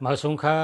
มาสุงค่า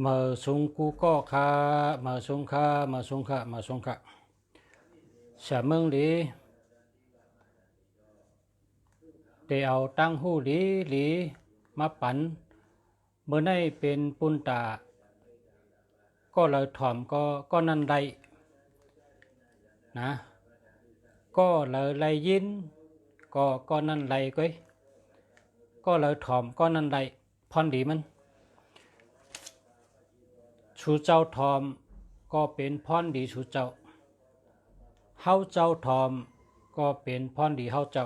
มาสุงกูก็ค่ามาสุงค่ามาสุงค่ามาสุงค่าเสมงหลีเดี๋ยวตั้งหูหลีหลีมาปันเมื่อได้เป็นปุนตาก็เลยถ่อมก็นั่นไรนะก็เลยไรยินก็นั่นไรก็เลยถ่อมก็นั่นไรพรดีมันชูเจ้าทอม ก็เป็นพรดีสู่เจ้าเฮาเจ้าทอมก็เป็นพรดีเฮาเจ้า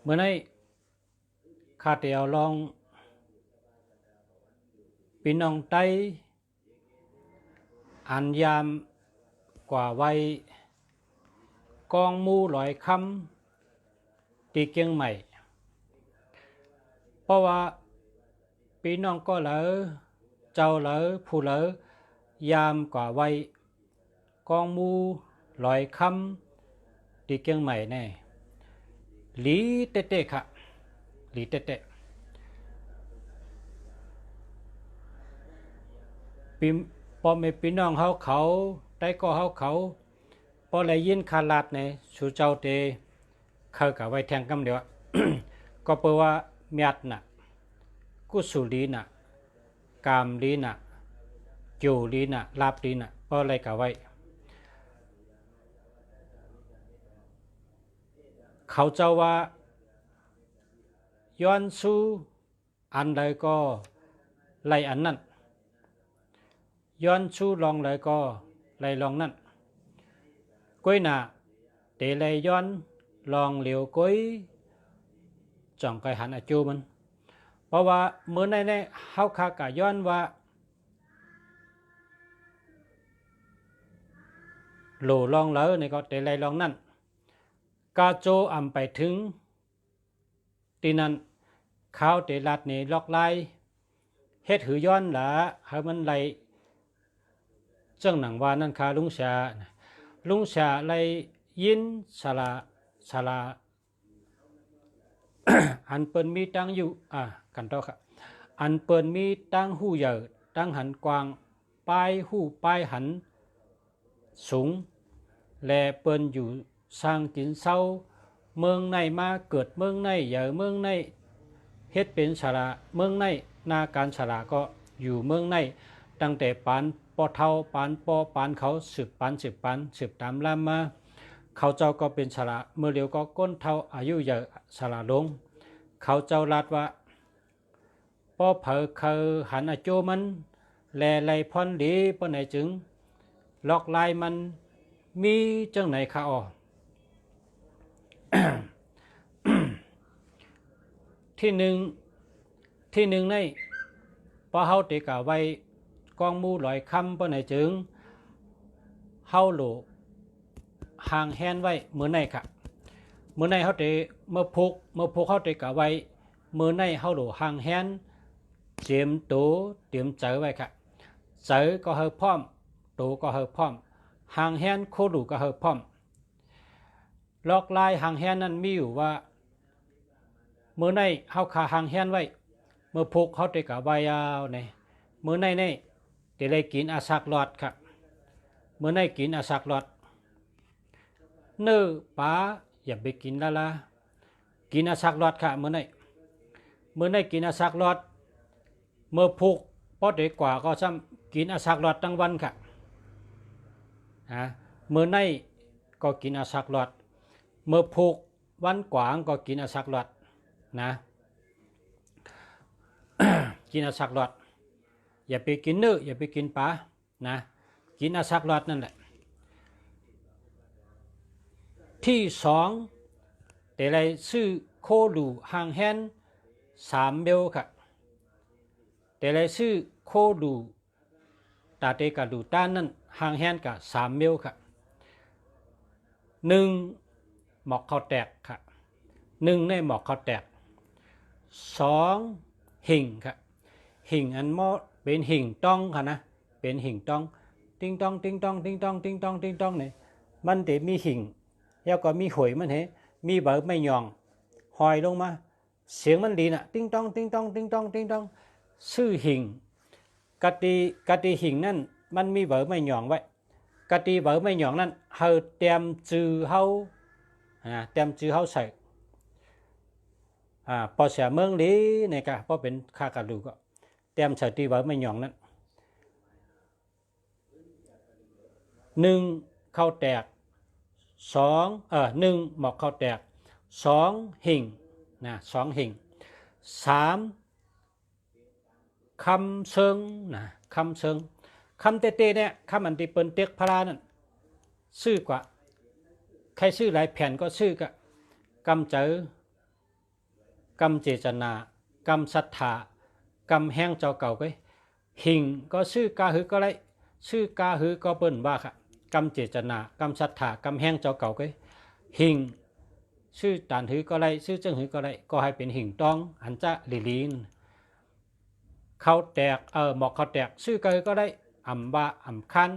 เมื่อไหร่ข้าเตียวลองพี่น้องไต้อันยามกว่าไว้กองมูลอยคำตีเกียงใหม่เพราะว่าพี่น้องก็เหลอเจ้าเหลอผู้เหลอยามกว่าไว้กองมูลอยคำตีเกียงใหม่แน่หลีเตเตค่ะหลีเตเตปีพอไม่พี่น้องเขาได้ก็เขาพอเลยยินคาลาดในสู่เจ้าเตเขากับไว้แทงกำเดียว ก็เปว่าเมียดน่ะกุสุลีน่ะกามลีน่ะจูลีน่ะลาบลีน่ะพออะไรกับไว้เขาเจ้าว่าย้อนสู้อันใดก็ไล่อันนั้นย้อนสู้ลองเลยก็ไล่ลองนั้นก้อยหนาเตไล่ย้อนลองเหลียวก้อยจ่องไก่หันอาจูมันเพราะว่าเมื่อในเฮาคากะย้อนว่าโหลลองแล้วนี่ก็เตไล่ลองนั้นกาโจอำไปถึงตีนั้นข้าวเตลัดนี่ลอกไล่เฮ็ดหือย้อนหลาให้มันไล่เจ้าหนังว่านั่นคาลุงชาไล่ยินสาลา อันเปิ้นมีตั้งอยู่กันต่อครับอันเปิ้นมีตั้งหู้ใหญ่ตั้งหันกว้างป้ายหู้ป้ายหันสูงและเปิ้นอยู่สร้างกินเศร้าเมืองในมาเกิดเมืองในใหญ่เมืองในเฮ็ดเป็นศาลาเมืองในนาการศาลาก็อยู่เมืองในตั้งแต่ปานปอเท่าปานปอปานเขาสืบตามลำมาเขาเจ้าก็เป็นศาลาเมื่อเดียวก็ก้นเท่าอายุใหญ่ศาลาลงเขาเจ้าลัดว่าปอเผอเขาหันอาโจมันแลไลพรดีปะไหนจึงลอกลายมันมีจังไหนคะอ๋อ ที่หนึ่งในพอเฮาติกะไว้กองมูลอยคำปะไหนจึงเฮาโหลห่างแฮนไว้เมื่อในค่ะเมื่อในเฮาติเมื่อพุกเฮาติกะไว้เมื่อในเฮาโหลห่างแฮนเตรียมตัวเตรียมเจอไว้ค่ะเจอก็เฮาพร้อมตัวก็เฮาพร้อมห่างแฮนโคดูก็เฮาพร้อมลอกลายห่างแฮนนั้นมีอยู่ว่าเมื่อในเฮาขาห่างแฮนไว้เมื่อพุกเฮาติกะไว้ยาวในเมื่อในเตเลยกินอาสักหลอดค่ะเมื่อในกินอาสักหลอดเนื้อปลาอย่าไปกินละกินอาสักหลอดค่ะเมื่อในกินอาสักหลอดเมื่อพุกพอเด็กกว่าก็ซ้ำกินอาสักหลอดทั้งวันค่ะเมื่อในก็กินอาสักหลอดเมื่อพุกวันกว่างก็กินอาสักหลอดนะ กินอาสักหลอดอย่าไปกินเนื้ออย่าไปกินปลานะกินอาสักหลอดนั่นแหละที่สองแต่ไรซื้อโคดูห่างแฮน3 เบลค่ะแต่ไรซื้อโคดูตาเตกะดูต้านนั่นห่างแฮนกับ3 เบลค่ะ1หมอกข้าวแตกค่ะ1ในหมอกข้าวแตก2หิ่งค่ะหิ่งอันหม้อเป็นหิ่งต้องค่ะนะเป็นหิ่งต้องติ้งต้องเนี่ยมันจะมีหิ่งแล้วก็มีหอยมันมีเบอร์ไม่ยองหอยลงมาเสียงมันดีน่ะติ้งต้องชื่อหิ่งกติหิ่งนั่นมันมีเบอร์ไม่ยองไว้กติเบอร์ไม่ยองนั่นเฮาเตรียมจือเฮาใส่พอเสียเมืองดีเนี่ยค่ะพอเป็นข้ากระดูก็เตรียมใส่ตีเบอร์ไม่ยองนั้น1ข้าวแตก1หมอกข้าวแตก2หิ่งนะ2หิ่ง3 คำเชิงนะคำเชิงคำเตๆเนี่ยคำอันที่เปิ้นเต็กพระนั่นชื่อกว่าใครชื่อหลายแผ่นก็ชื่อกะกำเจอกำเจตนากำศรัทธากำแห้งเจ้าเก่าก็หิงก็ชื่อกาหือก็ไรชื่อกาหือก็เปิ้นว่าค่ะกำเจตนากำศรัทธากำแห้งเจ้าเก่าก็หิงชื่อตานหือก็ไรชื่อเจ้าหือก็ไรก็ให้เป็นหิงต้องอันจะลีนเขาแตกหมอกเขาแตกชื่อกาหือก็ได้อ่ำบาอ่ำคัน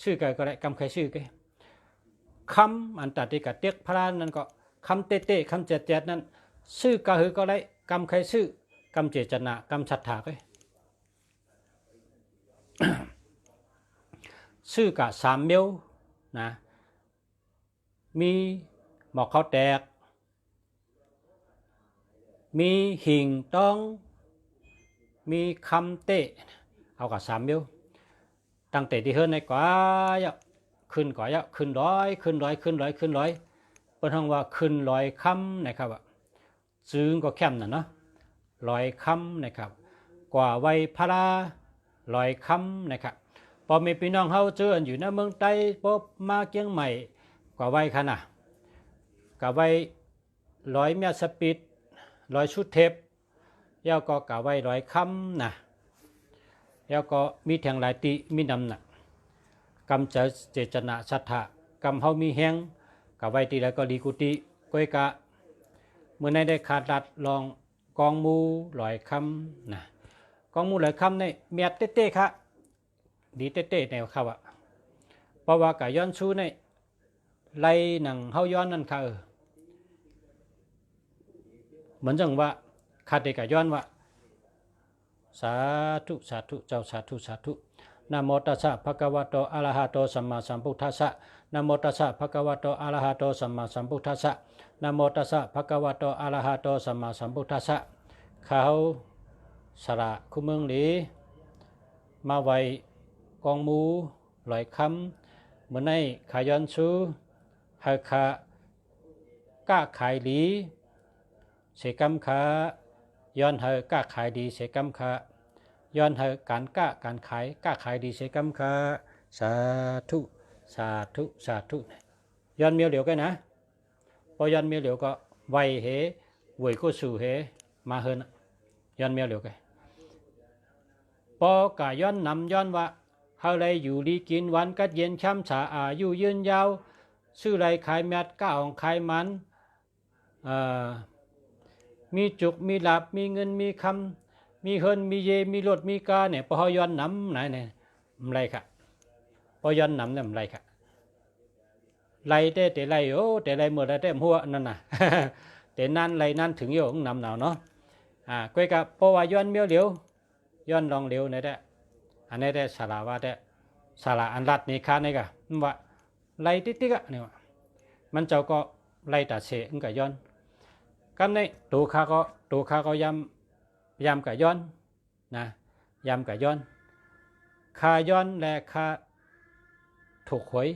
ชื่อกาหือก็ได้กำใครชื่อก็คำอันตัดที่กับเต็กพระนั่นก็คำเตะคำเจ็ดนั้นชื่อกาหือก็ได้กำใครชื่อกำเจตนากำศรัทธาก็ชื่อกะสามเมียวนะมีหมอกเขาแตกมีหิ่งต้องมีคำเตะเอากับสามเมียวตั้งแต่ที่เฮิรนในกว่าขึ้นก่อยขึ้นร้อยขึ้นร้อยขึ้นร้อยขึ้นร้อยเป็นห้องว่าขึ้นร้อยคำนะครับจึงก็แคมน่ะเนาะร้อยคำนะครับกว่าไวพระร้อยคำนะครับพอมีพี่น้องเฮาเจออยู่ในเมืองไต้พบมาเกียงใหม่กว่าไวขนาดกว่าไวร้อยเมียสปิดร้อยชุดเทปยาวก็กว่าไวร้อยคำนะยาวก็มีแทงหลายติมีนำหนักกำเจตนาศรัทธากำเฮามีแห้งกะไว้ตีแล้วก็ดีกุติก้อยกะเมื่อในได้ขาดรัดลองกองมูหลอยคำนะกองมูหลอยคำในเมียเต้ๆค่ะดีเต้ๆแนวเขาเพราะว่ากะย้อนชูในไล่หนังเฮาย้อนนั่นค่ะเหมือนจังว่าขาดเด็กกะย้อนว่าสาธุสาธุเจ้าสาธุสาธุนะโมตัสสะภะคะวะโตอะระหะโตสัมมาสัมพุทธัสสะนะโมตัสสะภะคะวะโตอะระหะโตสัมมาสัมพุทธัสสะนะโมตัสสะภะคะวะโตอะระหะโตสัมมาสัมพุทธัสสะเขาสระคุเมืองหลีมาไว้กองมูหลอยคำเหมือนในขายอนซูหาคาก้าขายหลีเสกำขาย้อนเฮก้าขายดีเสกำขาย้อนเฮการก้าการขายก้าขายดีเสกำขาสาธุสาธุสาธุย้อนเมียวเหลียวกันนะพอย้อนเมียวเหลียวก็ไวเหหวยก็สู่เหมาเฮินย้อนเมียวเหลียวกันปอกะย้อนนำย้อนว่าเฮาเลยอยู่ดีกินวันกัดเย็นช้ำฉาอายุยืนยาวซื้อไรขายแมดก้าของขายมันมีจุกมีหลับมีเงินมีคำมีเฮินมีเยมีรถมีกาเนี่ยพอย้อนนำไหนเนี่ยไรค่ะพอย้อนนำเนี่ยไรค่ะไรแต่ไรโอ้แต่ไรเมื่อไรแต่หัวนั่นน่ะแต่นั่นไรนั่นถึงโยงนำหนาวเนาะก้อยกับพอว่าย้อนเมียวเหลียวย้อนลองเหลียวในแต่อันนี้ได้สาระว่าแต่สาระอันรัดนี่ค้านี่กะมันว่าไรติ๊กๆอ่ะเนี่ยมันเจ้าก็ไรตัดเสงกับย้อนกันในตัวข้าก็ยำกับย้อนนะยำกับย้อนค่าย้อนและค่าถูกหวย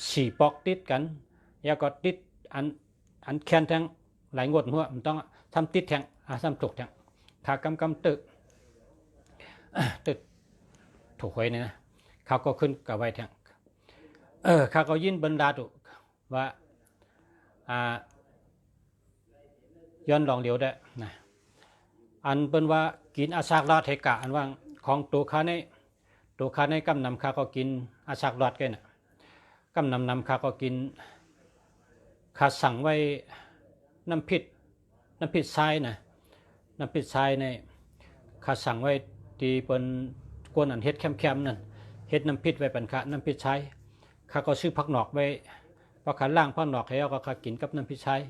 สี่ปอกติดกันแล้วก็ติดอันแคนแทงหลายงวดหัวมันต้องทำติดแทงทำถูกแทงค่ากำตึกถูกหวยเนี่ยนะเขาก็ขึ้นกับไว้แทงเขาก็ยินบรรดาตุว่าย้อนลองเหลียวได้นะอันเป็นว่ากินอาซากลอดเทกะอันว่าของตัวข้าในกำนำข้าก็กินอาซากลอดกันนะกำนำข้าก็กินข้าสั่งไว้น้ำพริกทรายนะน้ำพริกทรายในข้าสั่งไว้ที่เป็นกวนอันเฮ็ดแคมนั่นเฮ็ดน้ำพริกไว้เป็นข้าน้ำพริกทรายข้าก็ซื้อผักหนอกไว้พอข้าล่างผักหนอกแล้วก็ข้ากินกับน้ำพริกทราย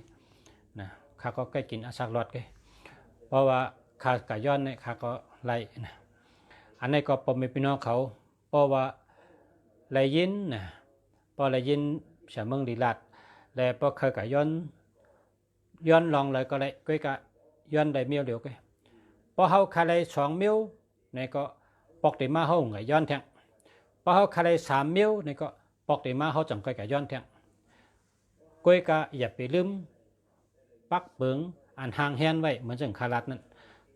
นะข้าก็ใกล้กินอาซากลอดกันเพราะว่าข้ากะย้อนเนี่ยข้าก็ไล่นะอันนี้ก็ปมเป็นพี่น้องเขาเพราะว่าไล่ยินนะพอไล่ยินเฉเมืองดีลาดแต่พอเคยกะย้อนลองเลยก็เลยก็กะย้อนได้เมียวเดียวกันพอเขาคาเลย2 เมียวนี่ก็ปอกติมาเขาไงย้อนแทงพอเขาคาเลย3 เมียวนี่ก็ปอกติมาเขาจังก็กะย้อนแทงก็กะอย่าไปลืมปักเบิงอันห่างแฮนไว้เหมือนจังคารัดนั่น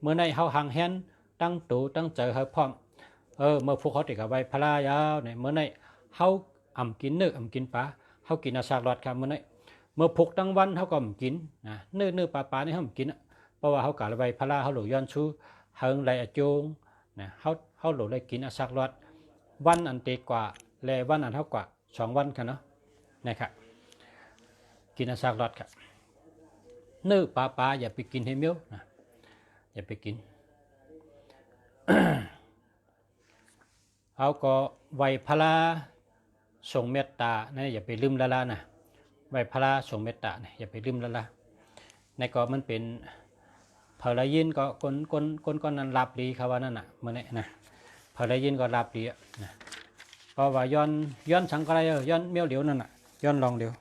เมื่อในเฮาหางแฮนตั้งตูตั้งใจเฮาพร้อมเมื่อพวกเขาติดกับไว้พลายาวเนี่ยเมื่อในเฮากินเนื้อกินปลาเฮากินอาสาลอดครับเมื่อในเมื่อพกตั้งวันเฮาก็กินนะเนื้อปลานี่เฮากินเพราะว่าเฮากะไว้พลาเฮาหลย้อนชูเฮิงไหลอจงนะเฮาหลได้กินอาสาลอดวันอันเตกว่าแลวันอันเท่ากว่า2วันกันเนาะนะครับกินอาสาลอดครับเนื้อปลาอย่าไปกินให้เมียวนะอย่าไปกิน เอาก็ไว้พลาส่งเมตตานะอย่าไปลืมละนะไว้พลาส่งเมตตานะอย่าไปลืมละในก็มันเป็นพอได้ยินก็คนนั้นรับดีเขาว่านั่นน่ะเมื่อนี้นะพอได้ยินก็รับดีนะเพราะว่าย้อนสังกัดย้อนเมียวเดียวนั่นน่ะย้อนลองเดียว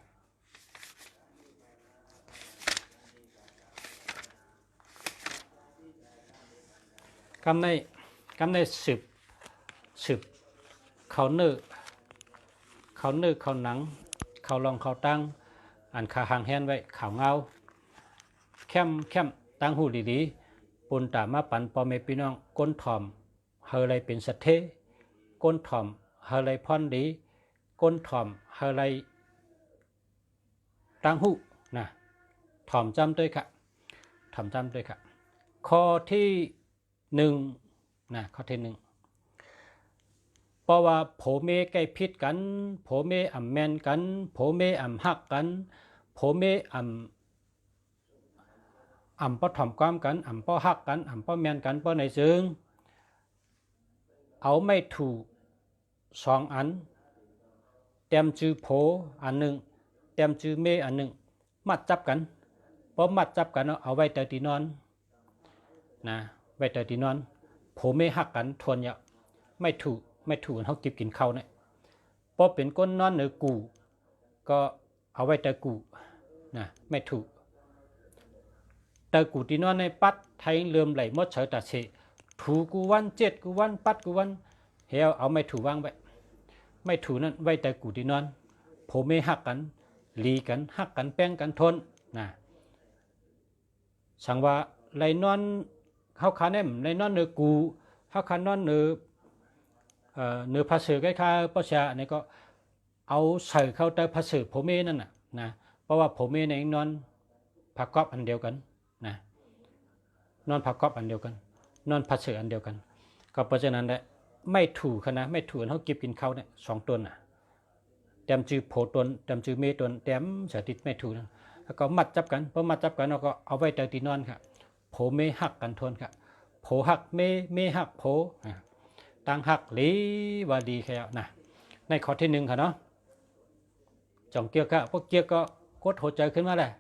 กำในสืบเขาเนื้อเขาหนังเขาลองเขาตั้งอันขาหางแฮนไว้ข่าวเงาเข้มตั้งหูดีๆปุ่นตามาปันปอเมพี่น้องก้นถ่อมเฮอไรเป็นสัตเทก้นถ่อมเฮอไรพรดีก้นถ่อมเฮอไรตั้งหูนะถ่อมจำด้วยค่ะถ่อมจำด้วยค่ะข้อที่1นะข้อที่1เพราะว่าโผเมใกล้พิษกันโผเมอ่ำแมนกันโผเมอ่ำหักกันโผเมอ่ำป้อถ่อมความกันอ่ำป้อหักกันอ่ำป้อแมนกันป้อในซึ่งเอาไม่ถูก2 อันเต็มจือโผอันหนึ่งเต็มจือเมอันหนึ่งมัดจับกันพอมัดจับกันเอาไว้แต่ตีนอนนะไว้แต่ตีนอนโผเมหักกันทวนเนี่ยไม่ถูกเขาเก็บกินข้าวเนี่ยพอเป็นก้นนอนหรือกูก็เอาไว้แต่กูนะไม่ถูกแต่กูที่นอนในปัดไทยเลื่อมไหลมดเฉยตัดเสถูกูวัน7กูวันปัดกูวันเฮียเอาไม่ถูกวางไว้ไม่ถูกนั่นไว้แต่กูที่นอนผมไม่หักกันลีกันหักกันแป้งกันทนนะสั่งว่าไรนอนเขาขาเนี่ยไรนอนเนื้อกูเขาขานอนเนื้อภาษาใกล้ๆภาษาเนี่ยก็เอาใส่เข้าแต่ภาษาผมเองนั่นนะเพราะว่าผมเองเนี่ยนอนผักกอบอันเดียวกันนะนอนผักกอบอันเดียวกันนอนภาษาอันเดียวกันก็เพราะฉะนั้นแหละไม่ถูกนะไม่ถูกเขาเก็บกินเขาเนี่ย2 ตัวน่ะเต็มจือโผตนเต็มจือเมตนเต็มเสติดไม่ถูกนะแล้วก็มัดจับกันพอมัดจับกันเราก็เอาไว้แต่ตีนอนครับโผเมหักกันทนครับโผหักเมหักโผตั้งหักหลีว่าดีแค่นะในข้อที่1ค่ะเนาะจ่องเกี่ยวกับพวกเกี่ยวก็กดหัวใจขึ้นมาเลย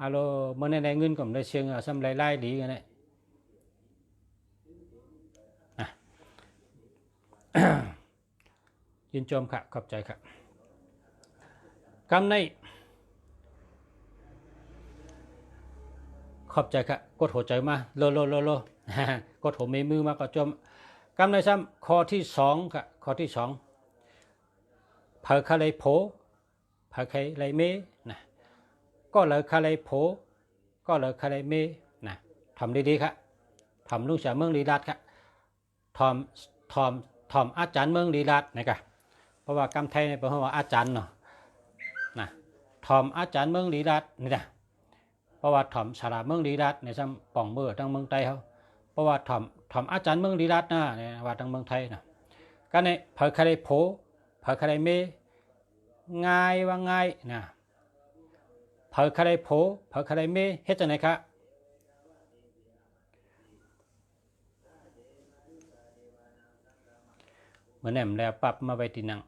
ฮัลโหลเมื่อในเงินก็ได้เชียงซ้ำไล่หลีกันเนี่ยยินชมค่ะขอบใจครับกำในขอบใจค่ะกดหัวใจมาโลกดหัวมือมาก็จมกำในซ้ำข้อที่2ค่ะข้อที่2เผอคาเลโผเผอคาเลเมนะก็เลยคาเลโผก็เลยคาเลเมนะทำดีๆครับทำลุงเสียเมืองลีลาดครับทอมอาจารย์เมืองลีลาดนะครับเพราะว่ากำไทยเนี่ยเป็นคำว่าอาจารย์เนาะนะทอมอาจารย์เมืองลีลาดนี่นะเพราะว่าทอมสาราเมืองลีลาดในซ้ำป่องเบอร์ทั้งเมืองไทยเขาเพราะว่าทอมอาจารย์เมืองลีลาดนะเนี่ยว่าทั้งเมืองไทยนะก็ในเผอคาเลโผเผอคาเลเมง่ายว่าง่ายนะเผอคาเลโผเผอคาเลเมเฮ็ดจังได๋ครับเหมือนแหนมแล้วปรับมาไว้ที่นั่ง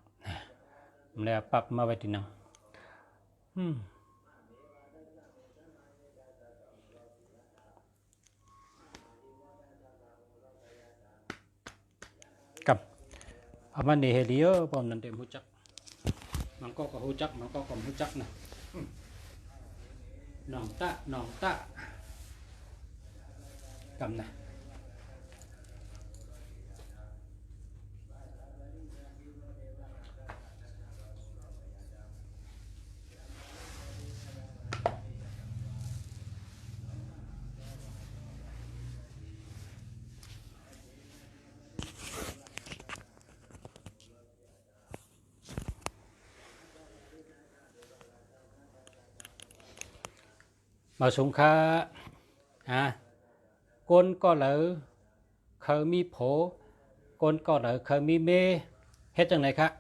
แล้วปรับมาไว้ที่นั่งกับอามันนี่เฮลิโอพร้อมนั่นเต็มหูจักมันก็หูจักมันก็หูจักนะน้องตะกับนะ มาสงค้าก้นก็เหลอเคยมีโผก้นก็เหลอเคยมีเมเฮ็ดจังไหนครับ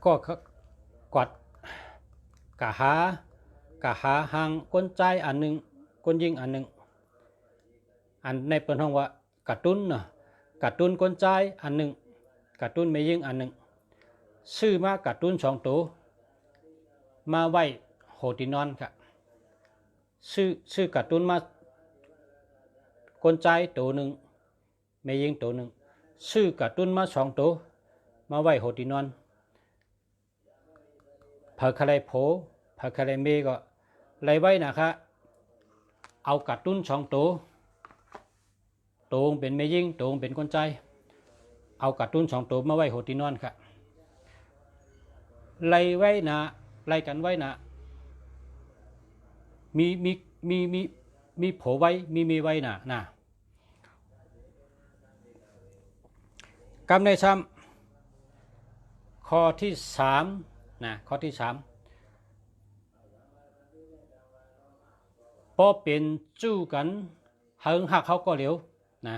ก็กวัดกะหาหางก้นใจอันหนึ่งก้นยิงอันหนึ่งอันในเปิ้นห้องว่ากระตุ้นนะกระตุ้นก้นใจอันหนึ่งกระตุ้นไม่ยิงอันหนึ่งซื้อมากระตุ้น2 ตัวมาไว้โหตินอนครับซื้อกระตุ้นมาก้นใจตัวหนึ่งไม่ยิงตัวหนึ่งซื้อกระตุ้นมา2 ตัวมาไว้โหตินอนเผออะไรโผเผออะไรเมก็ไรไว้นะครับเอากระตุ้น2 ตัวตัวเป็นไม่ยิงตัวเป็นก้นใจเอากระตุ้น2 ตัวมาไว้โหตินอนครับไล่ไว้นะไล่กันไว้นะมีโผไว้มีไว้นะกำในซ้ำข้อที่3นะข้อที่3พอเป็นจู้กันเฮิงหักเขาก็เหลียวนะ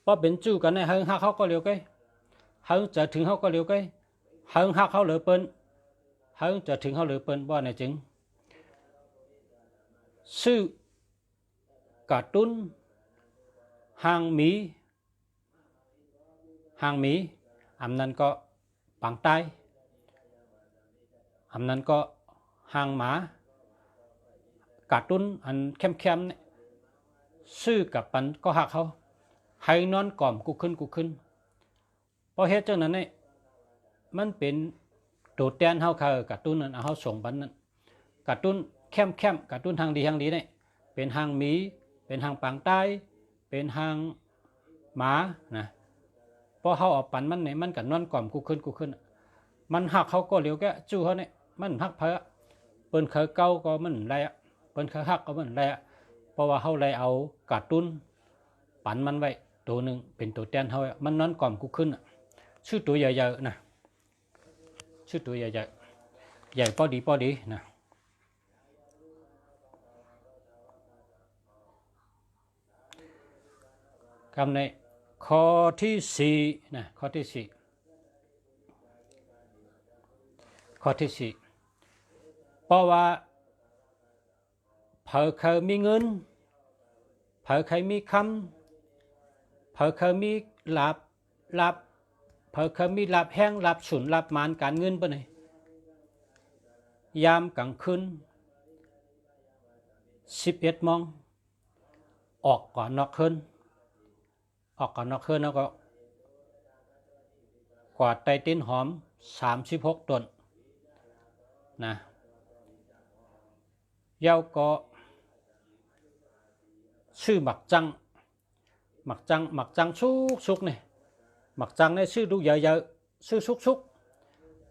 พอเป็นจู้กันในเฮิงหักเขาก็เหลียวกันเฮิงจะถึงเขาก็เหลียวกันเฮิงหักเขาเหลือเปิ้นเฮิงจะถึงเขาเหลือเปิ้นบ่ในจึงซื้อกระตุ้นหางหมีอันนั้นก็ปังใต้อันนั้นก็หางหมากระตุ้นอันเข้มเนี่ยซื้อกับปันก็หักเขาให้นอนก่อมกูขึ้นเพราะเหตุจังนั้นเนี่ยมันเป็นตัวแทนเฮาค่ะกระตุ้นนั้นเอาเฮาส่งปันนั้นกระตุ้นเข้มกระตุ้นทางดีเนี่ยเป็นหางหมีเป็นหางปังใต้เป็นหางหมานะพอเฮาเอาปันมันเนี่ยมันก็นอนก่อมกูขึ้นมันหักเขาก็เหลียวแกจู้เขาเนี่ยมันหักเพอเปิ้นเคยเก่าก็มันไรอ่ะเปิ้นเคยหักก็มันไรอ่ะเพราะว่าเฮาเลยเอากระตุ้นปันมันไว้ตัวหนึ่งเป็นตัวแทนเฮามันนอนก่อมกูขึ้นชื่อตัวใหญ่ๆนะชื่อตัวใหญ่ใหญ่พอดีนะคำในข้อที่4นะข้อที่4เพราะว่าเผอเคยมีเงินเผอเคยมีคำเผอเคยมีลาบเผอเคยมีลาบแห้งลาบสุนลาบมานการเงินปะเนี่ยยามกลางคืน11 โมงออกก่อนนอกคืนแล้วก็กวาดไตติ้นหอม36 ต้นนะเย้าก็ชื่อหมักจังชุกเนี่ยหมักจังในชื่อดูใหญ่ๆชื่อชุก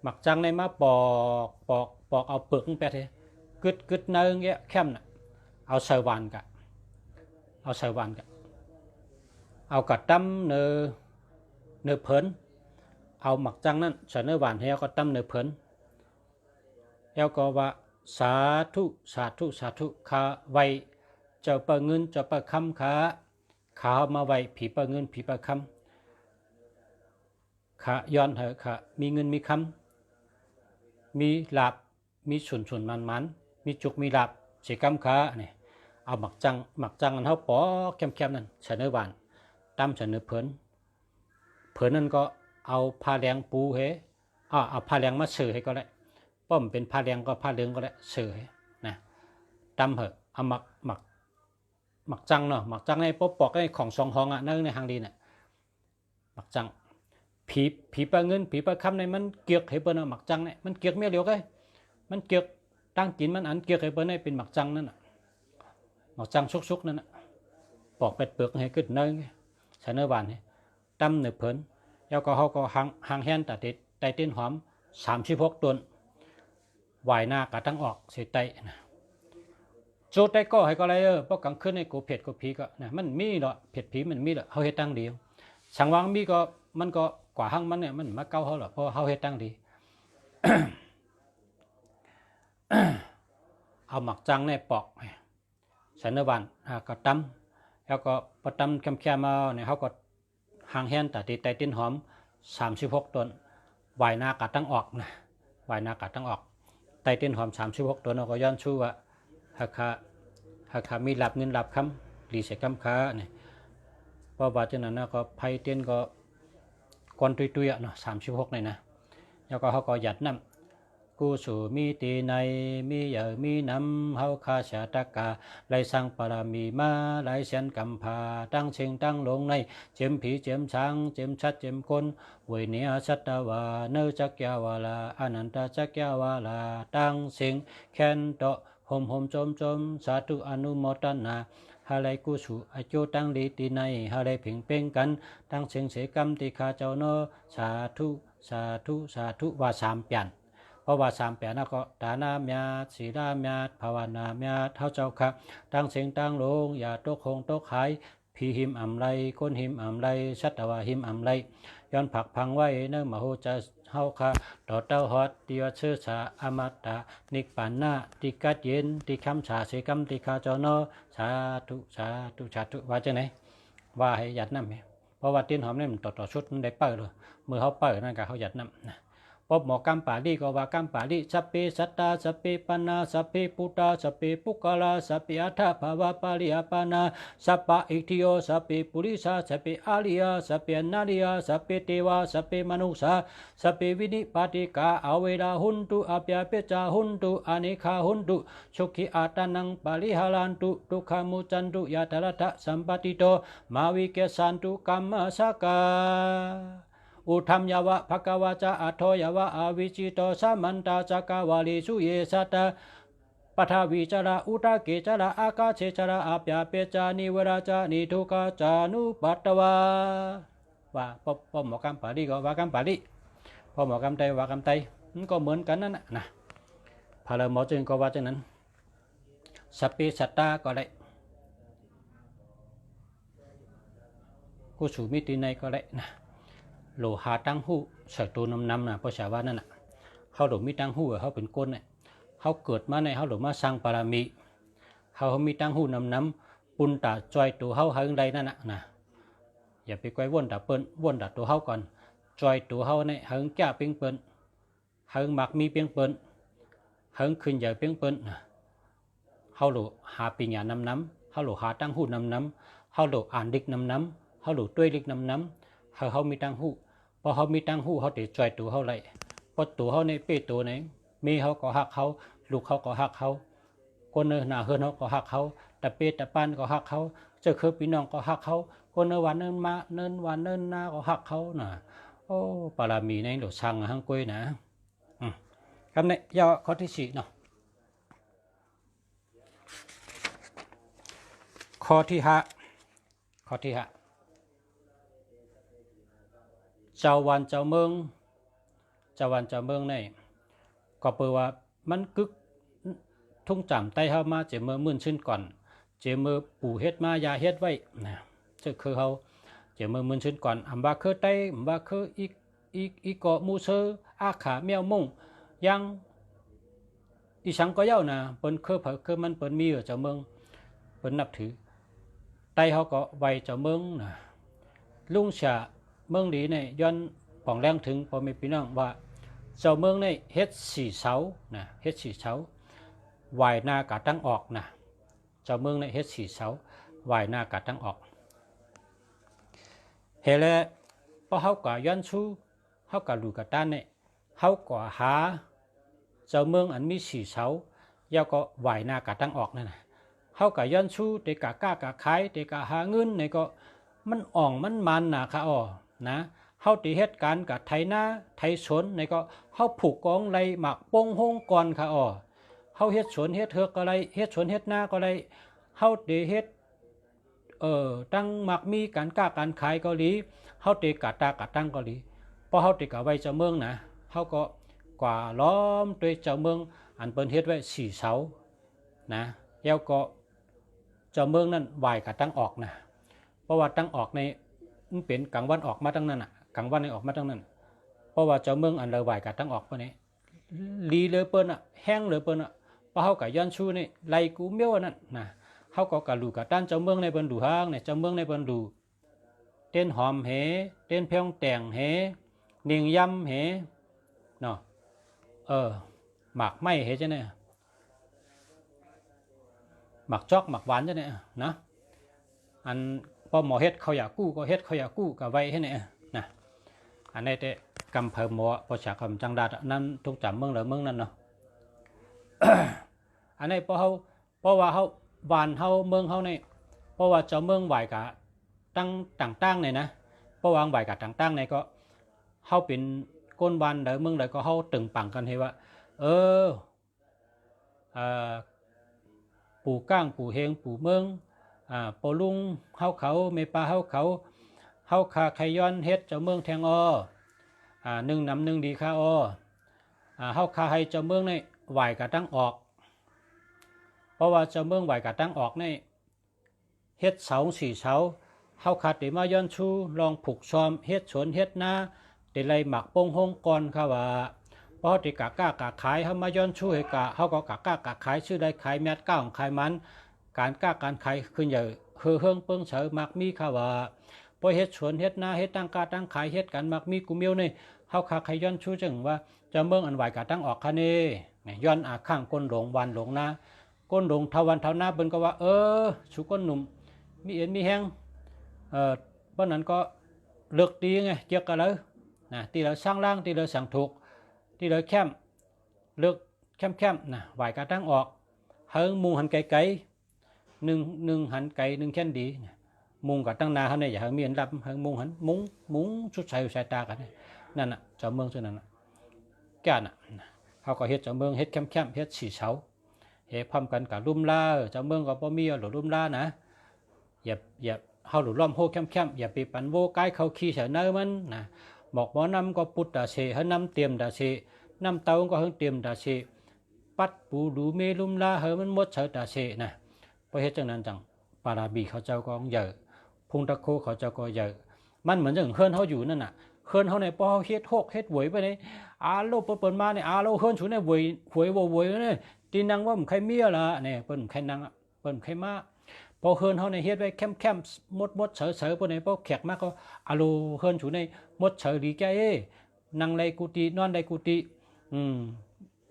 หมักจังในมาปอกเอาเปลือกไปเถอะกึดเนื้อเงี้ยเข้มน่ะเอาใส่หวานกะเอากระตั้มเนื้อเผินเอาหมักจังนั้นใส่เนื้อหวานให้เอากระตั้มเนื้อเผินแล้วก็ว่าสาธุข้าไว้เจ้าเปิงเงินเจ้าเปิงคำข้ามาไว้ผีเปิงเงินผีเปิงคำข้าย้อนเถอะข้ามีเงินมีคำมีลาบมีส่วนมันมีจุกมีลาบเสียกำข้าเนี่ยเอาหมักจังอันเท่าปอเข้มนั่นใส่เนื้อหวานตั้มใส่เนื้อเผินนั่นก็เอาผ้าแดงปูเอาผ้าแดงมาเสื่อให้ก็ได้ป้อมเป็นผ้าแดงก็ผ้าเหลืองก็ได้เสื่อนะตั้มเหอะเอาหมักจังเนาะหมักจังในป๊อปอกในของ2 ห้องนั่งในทางดีเนี่ยหมักจังผีปลาเงินผีปลาคำในมันเกียกให้เปิ้นหมักจังเนี่ยมันเกียกไม่เหลียวกันมันเกียกตั้งกินมันอันเกียกให้เปิ้นเป็นหมักจังนั่นหมักจังชุกนั่นปอกเป็ดเปลือกให้ขึ้นเนื้อใส่เนื้อหวานให้ตั้มเนื้อเผินแล้วก็เขาก็หางแห้งตัดไตเต้นหอม36 ต้นวายหน้ากระทั้งออกเสียไตนะ จุดได้ก็ให้ก็ไรเพราะกลางคืนในกูเผ็ดกูผีก็นะมันมีหรอเผ็ดผีมันมีหรอเขาเฮ็ดตั้งเดียวช่างวางมีก็มันก็กว่าห้างมันเนี่ยมันมาเก้าเขาหรอเพราะเขาเฮ็ดตั้งดี เอาหมักจังในปอกใส่เนื้อวันก็ตำแล้วก็พอตำแคมๆมาเนี่ยเขาก็หางแห้นแต่ตีไตติ้นหอม36 ต้นวายนากัดตั้งออกนะวายนากัดตั้งออกไตติ้นหอม36 ต้นเราก็ย้อนชูว่าหากมีหลับเงินหลับคำรีเสกคำค้าเนี่ยเพราะว่าจากนั้นก็ไพ่เต้นก็ก้อนตุยๆเนาะ36เลยนะแล้วก็เขาก็หยัดน้ำกูสู่มีตีในมีเหยอมีน้ำเฮาคาชาตกาไลสังปรามีมาไลเสียนกำพาตั้งเชิงตั้งลงในเจิมผีเจิมช้างเจิมชัดเจิมคนเวเนียชัตตวาเนจักยาวาลาอนันตจักยาวาลาตั้งเชิงแคนโตหมจมสาธุอนุโมทนาฮาไลกุสุอโจตั้งลีตีในฮาไลผิงเป่งกันตั้งเชิงเสกรรมติคาเจ้าโนสาธุสาธุสาธุว่า3 เปลี่ยนเพราะว่า3 เปลี่ยนก็ตานาเมียศีลาเมียภาวนาเมียเท่าเจ้าค่ะตั้งเชิงตั้งลงอย่าตกคงตกหายพีหิมอำไรก้นหิมอำไรชัตตวาหิมอำไรย้อนผักพังไว้เนื้อมโหจะเฮาค่ะต่อเต้าฮอดติวเชื้อชาอมตะนิปานาติกัดเย็นติคำชาเสกรรมติคาจโนสาธุสาธุสาธุว่าจังไหนว่าให้หยัดน้ำไหมเพราะว่าตีนหอมนี่มันต่อชุดมันได้เปิดเลยมือเขาเปิดนั่นก็เขาหยัดน้ำนะพบหมอกำปาลีก็ว่ากำปาลีสัพเพสัตตาสัพเพปนาสัพเพปุตตาสัพเพปุกลาสัพเพอัฏฐภาวะปาลิอาปานาสัพพะอิทิโยสัพเพปุริสาสัพเพอาลิยาสัพเพนาลิยาสัพเพเทวาสัพเพมนุสาสัพเพวินิปาติกาอเวลาหุนตุอภยาเปจาหุนตุอเนคาหุนตุสุขิอาตานังปาลิหารันตุทุกขามุจันตุยาตระทะสัมปติโตมาวิเกสันตุกัมมสกาอุทัมยาวะภควาจาอัทโทยาวะอาวิจิโตสัมมันตาจักาวาลีสุเยสัตตาปทาวิจาระอุตาเกจาระอากาเชจาระอาปยาเปจานิวราจานิทุกาจานุปัตตวาว่าพอหมอกำปาลีก็ว่ากำปาลีพอหมอกำไตว่ากำไตมันก็เหมือนกันนั่นนะพาเลหมอจึงก็ว่าจังนั้นสัพเพสัตตาก็ได้กุสุมิติในก็ได้นะโลหะตั้งหูใส่ตัวนำนะภาษาว่านั่นน่ะเขาหลงมีตั้งหูเขาเป็นก้นเนี่ยเขาเกิดมาในเขาหลงมาสร้างปารามีเขามีตั้งหูนำปุณตาจอยตัวเขาหึงใดนั่นนะอย่าไปไกววนตาเปิ้นวนตาตัวเขาก่อนจอยตัวเขาเนี่ยหึงแก่เปียงเปิ้นหึงหมักมีเปียงเปิ้นหึงขึ้นใหญ่เปียงเปิ้นเขาหลงหาปิญญานำเขาหลงหาตั้งหูนำเขาหลงอ่านดิกนำเขาหลงด้วยดิกนำเขามีตั้งหูพอเขามีตั้งหูเขาติดจอยตัวเขาเลยพอตัวเขาในเป้ตัวไหนมีเขาก็หักเขาลูกเขาก็หักเขาคนเนื้อหนาเฮือนเขาก็หักเขาแต่เป้แต่ปานก็หักเขาเจ้าคือพี่น้องก็หักเขาคนเนื้อวันเนื้อมาเนื้อวันเนื้อหน้าก็หักเขาน่ะโอ้ปารามีในหลวงสังหังกุยนะคำนี้ย่อข้อที่4เนาะข้อที่5เจ้าวันเจ้าเมืองนี่ก็เปิดว่ามันกึกทุ่งจำไต้เฮามาเจเมื่อมื่นชื่นก่อนเจเมื่อปู่เฮ็ดมายาเฮ็ดไว้นะจะคือเฮาเจเมื่อมื่นชื่นก่อนอำว่าคือไต้อำว่าคืออีเกาะมูเซออาขาแมวมุ่งยังอีสังก็เย้านะเปิ้นคือมันเปิ้นมีเจ้าเมืองเปิ้นนับถือไต้เฮาก็ไว้เจ้าเมืองนะลุงฉะเมืองดีเนี่ยย้อนป่องแรงถึงพอมีพี่น้องว่าเจ้าเมืองเนี่ยเฮ็ด4 เสานะเฮ็ด4 เสาวายหน้ากะตั้งออกนะเจ้าเมืองเนี่ยเฮ็ด4 เสาวายหน้ากะตั้งออกเฮเลพอเฮาก็ย้อนชูเฮาก็ลูกะตานเนี่ยเฮาก็หาเจ้าเมืองอันมี4 เสายาวก็วายหน้ากะตั้งออกนั่นน่ะเฮาก็ย้อนชูเตกะก้ากะขายเตกะหาเงินเนี่ยก็มันอ่องมันนะคะนะเฮาติเฮ็ดการกับไถนาไถสวนในก็เฮาผูกกองไรหมักโป่งโฮงก่อนค่ะเฮาเฮ็ดสวนเฮ็ดเฮือกก็ไรเฮ็ดสวนเฮ็ดนาก็ไรเฮาติเฮ็ดตั้งหมักมีการก้าการขายก็ดีเฮาติกะตากะตั้งก็ดีพอเฮาติกะไว้เจ้าเมืองนะเฮาก็กว่าล้อมด้วยเจ้าเมืองอันเปิ้นเฮ็ดไว้4 เสานะ แล้วก็เจ้าเมืองนั้นไหวกับตั้งออกนะเพราะว่าตั้งออกในมันเป็นกลางวันออกมาตั้งนั้นอ่ะกลางวันในออกมาตั้งนั้นเพราะว่าเจ้าเมืองอันเลยไหวกับตั้งออกปะนี้ลีเลยเปิ้นอ่ะแห้งเลยเปิ้นอ่ะเพราะเขากับย้อนชูนี่ไล่กูเมียวนั่นนะเขาก็กะลูกับด้านเจ้าเมืองในเปิ้นดูห้างเนี่ยเจ้าเมืองในเปิ้นดูเต้นหอมเหเต้นเพียงแต่งเหนิ่งยำเหเนาะหมากไม้เหจะเนี่ยหมักจอกหมักหวานจะเนี่ยนะอันพอหมอเฮ็ดเขาอยากกู้ก็เฮ็ดเขาอยากกู้กับไว้ให้เนี่ยนะอันนี้แต่กำเพิ่มหมอพอฉากคำจังดานั้นทุกจำเมืองหรือเมืองนั้นเนาะ อันนี้เพราะว่าเขาบ้านเขาเมืองเขาเนี่ยเพราะว่าเจ้าเมืองไหวกะตั้งเนี่ยนะเพราะวางไหวกะตั้งเนี่ยก็เขาเป็นก้นบ้านหรือเมืองใดก็เขาตึงปังกันให้ว่าปู่ก้างปู่เฮงปู่เมืองปอลุงเฮาเขาเมปาเฮาเขาเฮาคาไคย้อนเฮ็ดเจ้าเมืองแทงหนึ่งนำหนึ่งดีค่าเฮาคาให้เจ้าเมืองในไหวกะตั้งออกเพราะว่าเจ้าเมืองไหวกะตั้งออกในเฮ็ดเสาสี่เสาเฮาคาติมาย้อนชูลองผูกชอมเฮ็ดสวนเฮ็ดนาเตไลหมักโป่งห้องก่อนค่ะว่าพอติกะก้ากะขายเฮามาย้อนชูให้กะเฮาก็กะก้ากะขายชื่อได้ขายแมตก้าของขายมันการก้าการขายขึ้นใหญ่เฮืองเปิ้งเฉยมักมีค่ะว่าพอเฮ็ดสวนเฮ็ดนาเฮ็ดตั้งกาตั้งขายเฮ็ดกันมักมีกุเมียวนี่เฮาคาใครย้อนชูจังว่าจะเมืองอันไหวกะตั้งออกค่ะนี่ย้อนข้างก้นหลงวันหลงนาก้นหลงเทวันเทานาเบิ่นก็ว่าชูก้นหนุ่มมีเอ็นมีแห้งเพราะนั้นก็เลือกดีไงเจียกกันเลยนะตีเราสร้างล่างตีเราสั่งถูกตีเราแคมเลือกแคมนะไหวกะตั้งออกเฮิงมุงหันไกลหนึ่งหันไก่หนึ่งแค่นดีมุงกับตั้งนาเขาเนี่ยอย่าเฮิงมีอันรับเฮิงมุงหันมุงชุดใส่ตากันนั่นน่ะเจ้าเมืองส่วนนั้นน่ะแก่น่ะเขาก็เฮ็ดเจ้าเมืองเฮ็ดแคมเฮ็ดสีเสาเฮ็ดพร้อมกันกับลุ่มล่าเจ้าเมืองก็บ่มีหรือลุ่มล่านะอย่าเขาหลุดล้อมโฮแคมอย่าไปปั่นโวใกล้เขาขี้เฉยเนื้อมันนะบอกหมอนำก็ปุตตาเชให้น้ำเตรียมดาเชน้ำเต้าก็เฮิงเตรียมดาเชปัดปูดูเมลุ่มล่าเฮมันหมดเฉยดาเชนะเพราะเหตุจังนั้นจังปาราบีเขาเจ้าก็เยอะพุงตะโคเขาเจ้าก็เยอะมันเหมือนอย่างเฮิร์นเขาอยู่นั่นน่ะเฮิร์นเขาในปอเฮ็ดหกเฮ็ดหวยไปเลยโลเปิดมาเนี่ยโลเฮิร์นชูในหวยเนี่ยตีนังว่ามันใครเมียละเนี่ยเปิ้นใครนังเปิ้นใครมาพอเฮิร์นเขาในเฮ็ดไว้แคมมดเฉยพวกในพวกแขกมากก็โลเฮิร์นชูในมดเฉยดีแก่นั่งในกุฏินอนในกุฏิ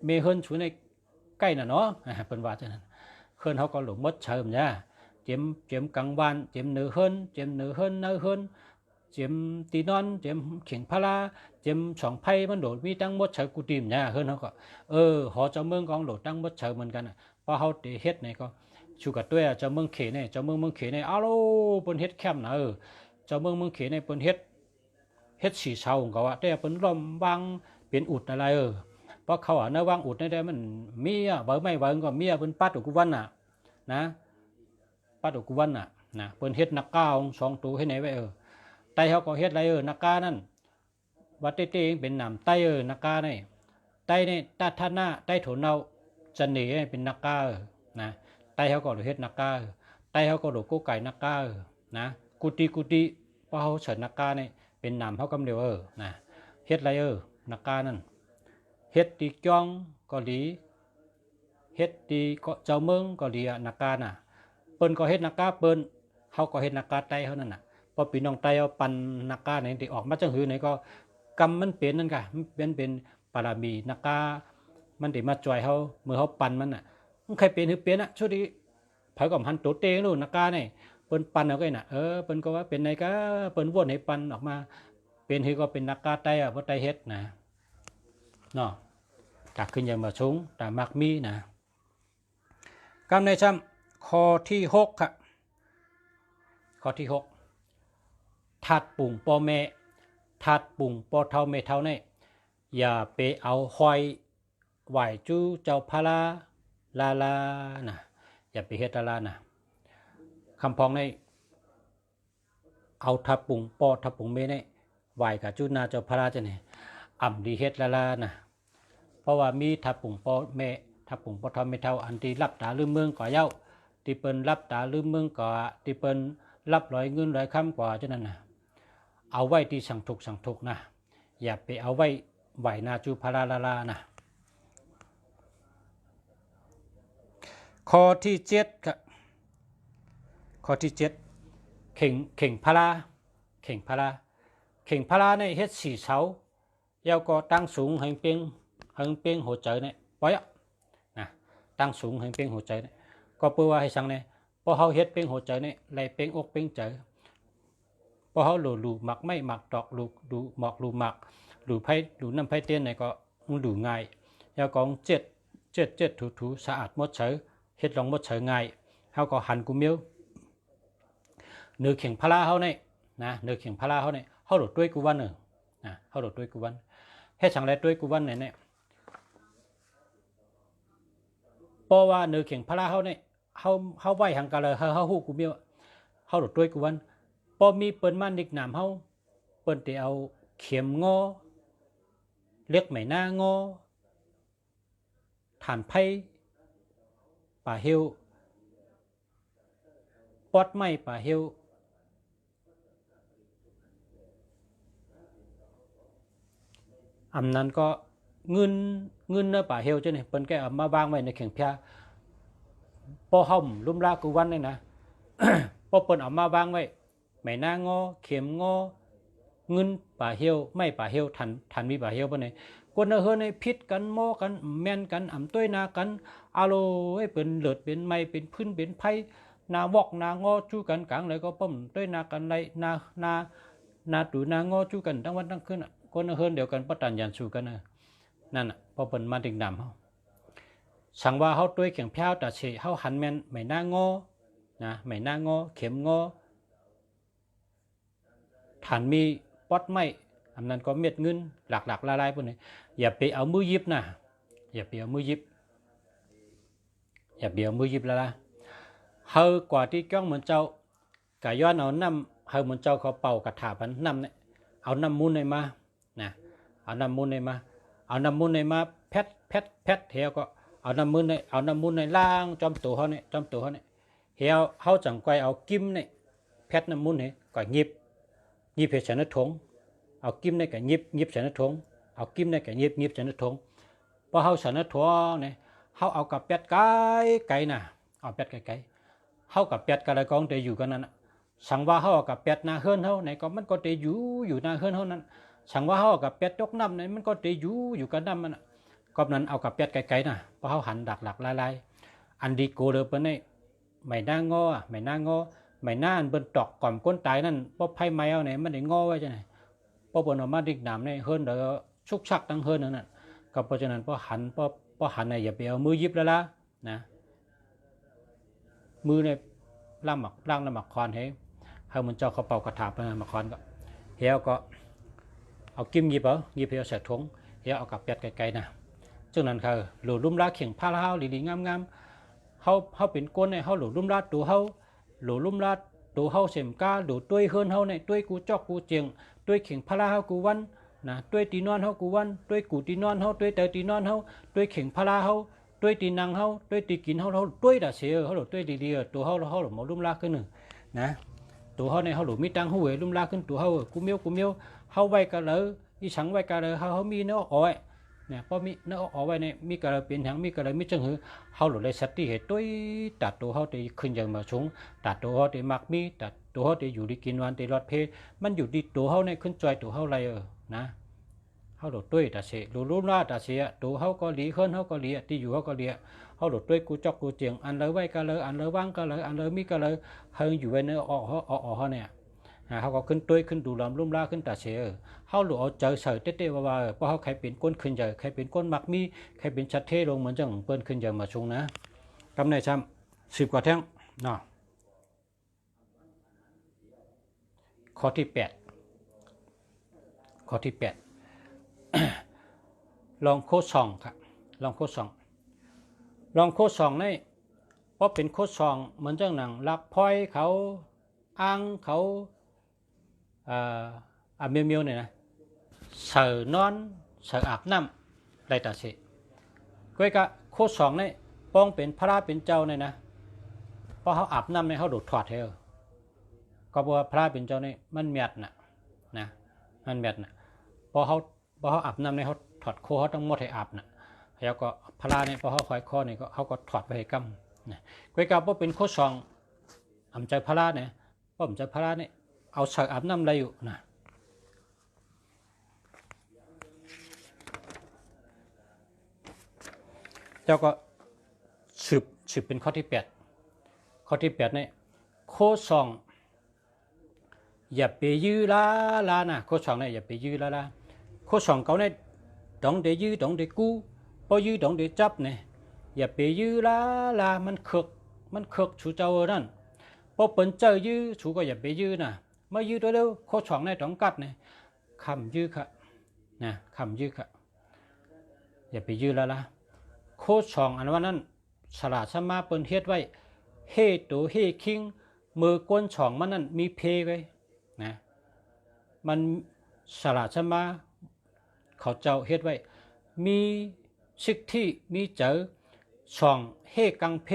เมเฮิร์นชูในใกล้น่ะเนาะเปิ้นว่าจังนั้นเฮิร์นเขาก็หลงมดเฉยมั้ยเจียมกลางวันเจียมเนื้อเฮิร์นเจียมตีนอนเจียมเข่งพลาเจียมสองไพ่มันโดดมีตั้งมดเฉยกุฏิเนี่ยเฮิร์นเขาก็หอเจ้าเมืองกองโดดตั้งมดเฉยเหมือนกันเพราะเขาเฮ็ดเนี่ยก็ชูกับตัวเจ้าเมืองเขเนี่ยเจ้าเมืองเขเนี่ยโลเปิ้นเฮ็ดแคมป์นะเจ้าเมืองเขเนี่ยเปิ้นเฮ็ดสีเสาของเขาแต่เปิ้นล้อมวางเป็นอุดอะไรเพราะเขาในวางอุดได้มันมีเบอร์ไม่เบอร์ก็มีเปิ้นปัดอุกุวันน่ะนะปัดอุกุวันน่ะนะเปิ้นเฮ็ดนักก้าว2ตัวให้ไหนไว้ไตเขาก็เฮ็ดอะไรนักกานั่นวัดเต้เป็นนามไตนักกานี่ไตนี่ตาท่าหน้าไตโถเนาจะหนีเป็นนักกานะไตเขาก็เฮ็ดนักกาไตเขาก็โดกู้ไก่นักกานะกุฏิเพราะเขาเฉินนักกานี่เป็นนามเขากำเดียวนะเฮ็ดอะไรนักกานั่นเฮ็ดตีจ้องก็ดีเฮ็ดตีก็เจ้าเมืองก็ดีนักกาน่ะเปิ้นก็เฮ็ดนักกาเปิ้นเขาก็เฮ็ดนักกาไตเขานั่นน่ะพอปีน้องไตเอาปันนักกาไหนที่ออกมาจังหือไหนก็กรรมมันเป็นนั่นค่ะเป็นปารามีนักกามันได้มาจ่อยเขาเมื่อเขาปันมันน่ะมันใครเป็นหรือเป็นช่วงนี้เผากับหันตัวเตงนู่นนักกาเนี่ยเปิ้นปันเอาไงน่ะเปิ้นก็ว่าเป็นไหนก็เปิ้นวนให้ปันออกมาเป็นหือก็เป็นนักกาไตเพราะไตเฮ็ดนะเนาะจากขึ้นอย่างมาชงแต่มักมีนะกำในช่ำข้อที่6ค่ะข้อที่6ทัดปุ่งปอแม่ทัดปุ่งปอเท่าเมเท่านี่อย่าไปเอาหอยไหวจู้เจ้าพาลานะอย่าไปเฮ็ดลานะคำพองในเอาทัดปุ่งปอทัดปุ่งเมนี่ไหวกับจู้นาเจ้าพาจะเนี่ยอ่ำดีเฮ็ดลานะเพราะว่ามีทัดปุ่งปอแม่ทัดปุ่งปอเท่าเมเท่าอันที่รับตาลืมเมืองก่อเย้า ที่เปิ้นรับตาลืมเมืองก่อที่เปิ้นรับร้อยเงินร้อยคำกว่าฉะนั้นนะเอาไว้ที่สังทุกนะอย่าไปเอาไว้ไหวนาจูพาราลานะข้อที่7ครับข้อที่7เข่งพาราเข่งพาราในเฮ็ด4เสาแล้วก็ตั้งสูงให้เป็นหัวใจเนี่ยปอยนะตั้งสูงให้เป็นหัวใจเนี่ยก็เพื่อว่าให้สังเนี่ยพอเฮาเฮ็ดเป็นหัวใจเนี่ยไหลเป็นอกเป็นใจพอเฮาหลูหมักไม่หมักดอกหลูหมอกหลูหมักหลูไผ่หลูน้ำไผ่เตี้ยนเนี่ยก็หลูง่ายแล้วก็เจ็ดถูสะอาดหมดเฉยเฮ็ดลองหมดเฉยง่ายเฮาก็หันกุมิ้วเนื้อเข่งพาราเฮาเนี่ยนะเนื้อเข่งพาราเฮาเนี่ยเฮาหลุดด้วยกูวันนะเฮาหลุดด้วยกูวันเฮ็ดสังแลด้วยกูวันเนี่ยเพราะว่าเนื้อเข่งพาราเฮาเนี่ยเฮาไหวหังกะเลยเฮาฮู้กูมิ้วเฮาหลุดด้วยกูวันพอมีเปิ้นมานิกนามเฮาเปิ้นสิเอาเข็มงอเล็กไหมหน้างอฐานไผ่ป่าเฮวปอดไม้ป่าเฮวอำนั้นก็เงินเนื้อป่าเฮวจ้ะนี่เปิ้นแกเอามาวางไว้ในเข่งพยาพอเฮาลุ่มลากูวันนี่นะ พอเปิ้นเอามาวางไว้ไหมหน้างอเข็มงอเงินป่าเฮวไม่ป่าเฮวทันมีป่าเฮวปะเนี่ยคนเฮือในพิษกันโมกันแม่นกันอ่ำต้วยนากันอาโลให้เป็นเลือดเป็นไม้เป็นพื้นเป็นไผ่นาวอกนางอจู้กันกลางเลยก็ป้อมต้วยนากันไรนาตูนางอจู้กันทั้งวันทั้งคืนคนเฮือเดียวกันประตันยันสู่กันนั่นพอเปิ้นมาดึงดำเฮาสั่งว่าเฮาต้วยเขียงแพ้วแต่เฉเฮาหันแม่นไม่นางอนะไม่นางอเข็มงอฐานมีปอดไม้อันนั้นก็เม็ดเงินหลักๆลายๆพวกนี้อย่าไปเอามือยิบนะอย่าไปเอามือยิบแล้วล่ะเฮากว่าที่จ้องเหมือนเจ้ากะย้อนเอาน้ำเฮาเหมือนเจ้าเขาเป่ากระถาบันน้ำเนี่ยเอาน้ำมูลในมานะเอาน้ำมูลในมาแพทเฮาก็เอาน้ำมูลในล่างจอมตัวเฮาเนี่ยเฮาจังไกวเอากิ้มเนี่ยแพทน้ำมูลเนี่ยก็หยิบให้ฉันถงเอากิ้มในกับหยิบฉันถงเอากิ้มในกับหยิบฉันถงพอเฮาฉันถงเนี่ยเฮาเอากับเป็ดไก่น่ะเอาเป็ดไก่เฮากับเป็ดกันอะไรกองแต่อยู่กันนั่นสั่งว่าเฮากับเป็ดนาเฮือนเฮาไหนก็มันก็แต่อยู่นาเฮือนเฮานั้นสั่งว่าเฮากับเป็ดยกน้ำเนี่ยมันก็แต่อยู่กันน้ำมันก็นั้นเอากับเป็ดไก่น่ะพอเฮาหันหลักลายอันดีโกเลยเปิ้นนี่ไม่น่างอไม่น่าอันเปิ้นตอกก่อมก้นตายนั่นพอไผไม้เอาไหนมันได้งอไว้จังได๋พอเปิ้นเอามาดิกน้ำเนี่ยเฮือนเด้อชุกชักทั้งเฮือนนั่นก็เพราะฉะนั้นพอหันอย่าไปเอามือยิบแล้วล่ะนะมือในล่างน้ำหมักคอนให้มันเจ้าเขาเป่ากระถาไปหมักคอนก็เฮียก็เอากิ้มยิบเอาใส่ถุงเฮียเอากับเป็ดไก่ๆนะจังนั้นคือหลู่ลุ่มลาเข่งผ้าเฮาดีๆงามๆเฮาเป็นก้นเนี่ยเฮาหลู่ลุ่มลาตัวเฮาหลู่ลุ่มลาตัวเฮาเสมกาหลู่ต้วยเฮือนเฮาเนี่ยต้วยกูจอกกูเจียงต้วยเข่งผ้าเฮากูวันนะต้วยตีนอนเฮากูวันต้วยกูตีนอนเฮาต้วยเตตีนอนเฮาต้วยเข่งพลาเฮาต้วยตีนังเฮาต้วยตีกินเฮาต้วยด่าเสียเฮาหลุดต้วยดีๆตัวเฮาหลุดหมอลุ่มลาขึ้นหนึ่งนะตัวเฮาในเฮาหลุดมีตังหูเวลุ่มลาขึ้นตัวเฮากูเมียวเฮาไว้กันเลยอีฉังไว้กันเลยเฮามีเนื้ออ้อยเนี่ยพอมีเนื้ออ้อยไว้เนี่ยมีกันเลยเป็นหางมีกันเลยมีจังหือเฮาหลุดเลยสัตว์ที่เหตุต้วยตัดตัวเฮาตีขึ้นอย่างมาชงตัดตัวเฮาตีมักมีตัดตัวเฮาตีอยู่ดีกินวันตีรอดเพมันอยู่ดีตัวเฮาเนี่ยขึ้นจอยตัวเฮาไรนะเฮาหลุดด้วยแต่เสียหลุดลุ่มลาแต่เสียตัวเฮาก็หลีเฮิรนเฮาก็หลีที่อยู่เฮาก็หลีเฮาหลุดด้วยกูจอกกูเจียงอันเลยไว้กันเลยอันเลยว่างกันเลยอันเลยมีกันเลยเฮาอยู่ไว้เนื้ออ่อเฮาเนี่ยเฮาก็ขึ้นด้วยขึ้นดูลำลุ่มลาขึ้นแต่เสียเฮาหลุดเอาเจอเสยเต้ๆว่าเพราะเฮาใครเป็นก้นขึ้นใหญ่ใครเป็นก้นมักมีใครเป็นชัดเทลงเหมือนจังเปิ้นขึ้นใหญ่มาชงนะกำในซ้ำ10 กว่าแท่งเนาะข้อที่8ลองโคด2ครับลองโคด2นี่เพราะเป็นโคด2เหมือนจังหนังลักพลอยเขาอ้างเขาเมียวเนี่ยนะเสือนอนเสืออาบน้ำไรตาเสก้อยกะโคด2นี่ป้องเป็นพระเป็นเจ้าเนี่ยนะ พอเขาอาบน้ำในเขาดูดถอดเถอะก็บอกว่าพระเป็นเจ้านี่มันเมียดนะมันเมียดนะพอเขาอาบน้ำในเขาถอดโคเขาต้องหมดให้อาบนะแล้วก็พระเนี่ยพอเขาคอยคอเนี่ยเขาก็ถอดไปให้กำนะก๋วยกับว่าเป็นโคซองอำใจพระเนี่ยเพราะอำใจพระเนี่ยเอาใส่อาบน้ำอะไรอยู่นะเจ้าก็สืบเป็นข้อที่8ข้อที่8เนี่ยโคซองอย่าไปยื้อลานะโคซองเนี่ยอย่าไปยื้อลาโคซองเขาเนี่ยต้องได้ยื้อต้องได้กู้พอยื้อต้องได้จับเนี่ยอย่าไปยื้อลามันเคิกชูเจ้านั่นพอเปิ่นเจอยื้อชูก็อย่าไปยื้อนะเมื่อยื้อเร็วโคซองเนี่ยต้องกัดเนี่ยคำยื้อค่ะนะคำยื้อค่ะอย่าไปยื้อละโคซองอันว่านั้นฉลาดสมาเปิ่นเฮ็ดไว้เฮตัวเฮคิงมือก้นช่องมันนั่นมีเพไว้นะมันฉลาดสมาเขาเจ้าเฮ็ดไว้มีสิกที่มีเจอช่องเฮกังเพ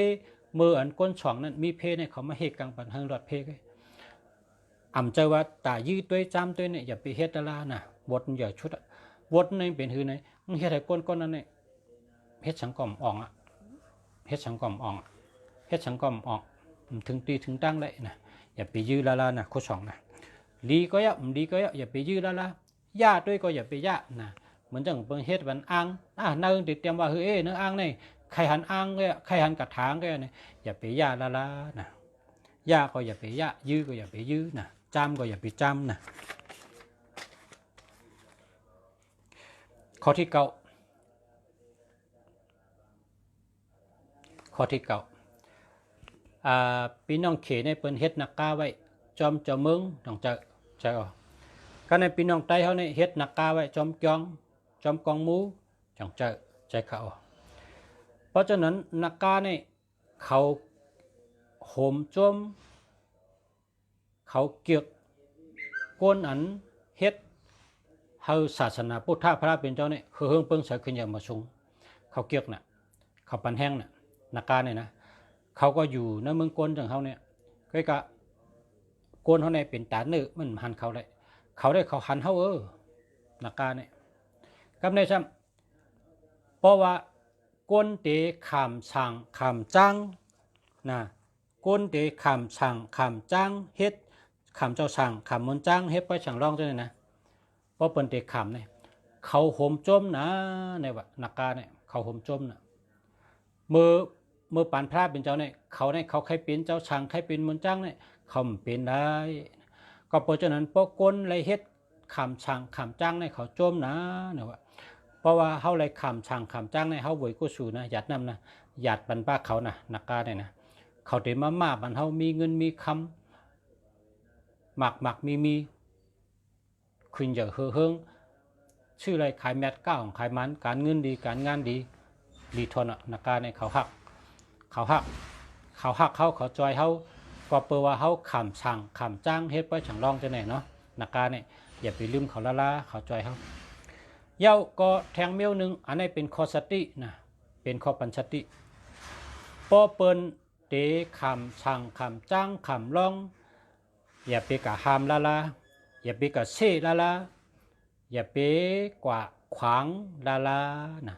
มืออันก้นช่องนั้นมีเพเนี่ยเขามาเฮกังปันหังรอดเพไว้อ่ำใจว่าตายื้อตัวจำตัวเนี่ยอย่าไปเฮ็ดละนะบทอย่าชุดบทในเป็นหือในมึงเฮ็ดให้ก้นนั้นเนี่ยเฮ็ดสังกอมอ่องเฮ็ดสังกอมอ่องเฮ็ดสังกอมอ่องถึงตีถึงตั้งได้นะอย่าไปยื้อละนะข้อ2นะดีก็ดีก็อย่าไปยื้อละย่าด้วยก็อย่าไปย่านะเหมือนจังเปิ้งเฮ็ดวันอ่างเนื้อติดเตรียมว่าเฮ้ยเนื้ออ่างนี่ใครหันอ่างก็ใครหันกระถางก็เนี่ยอย่าไปย่าละนะย่าก็อย่าไปย่ายื้อก็อย่าไปยื้อนะจำก็อย่าไปจำนะข้อที่9พี่น้องเขในเปิ้นเฮ็ดนักกาไว้จอมเจ้าเมืองต้องใจออกก็ในพี่น้องใต้เขาในเฮ็ดนักกาไว้จอมกองมูจังใจเขาเพราะฉะนั้นนักกาเนี่ยเขาโหมจมเขาเกียกก้นอันเฮ็ดเฮาศาสนาพุทธพระเป็นเจ้าเนี่ยเฮืองเปิ้งใส่ขึ้นอย่างมาสูงเขาเกียกน่ะเขาปันแห้งน่ะนักกาเนี่ยนะเขาก็อยู่ในเมืองก้นจังเขาเนี่ยก็กะก้นเขาเนี่ยเป็นตาเนื้อมันหันเขาได้เขาหันเขานักกาเนี่ยกับในซ้ำเพราะว่าก้นเตะขามช่างขามจังนะก้นเตะขามช่างขามจังเฮ็ดขามเจ้าช่างขามมนจังเฮ็ดไปช่างร้องจังเลยนะเพราะเปิ้นเตะขามเนี่ยเขาห่มจมนะเนี่ยว่านักกาเนี่ยเขาห่มจมนะเมื่อปานพระเป็นเจ้าเนี่ยเขาใครเป็นเจ้าช่างใครเป็นมนจังเนี่ยเขาเป็นได้ก็เพราะฉะนั้นพวกก้นไรเฮ็ดขามช่างขามจังเนี่ยเขาจมนะเนี่ยว่าเพราะว่าเฮาไรขามช่างขามจังเนี่ยเฮาบวยกุศลนะหยัดนำนะหยัดบรรพาเขานะนักกาเนี่ยนะเขาเต็มมาบันเฮามีเงินมีคำหมักมีขึ้นอย่างเฮืองชื่ออะไรขายแมทก้าวขายมันการเงินดีการงานดีทนนักกาเนี่ยเขาหักเขาจอยเขาก็เปิดว่าเขาขำช่างขำจ้างเฮ็ดไปช่างรองจะไหนเนาะนักกาเนี่ยอย่าไปลืมเขาละเขาจอยเขาเย้าก็แทงเมียวหนึ่งอันนี้เป็นข้อสตินะเป็นข้อปัญชติพอเปิ้นเตะขำช่างขำจ้างขำรองอย่าไปกะหามละอย่าไปกะเซ่ละอย่าไปกว่าขวางละนะ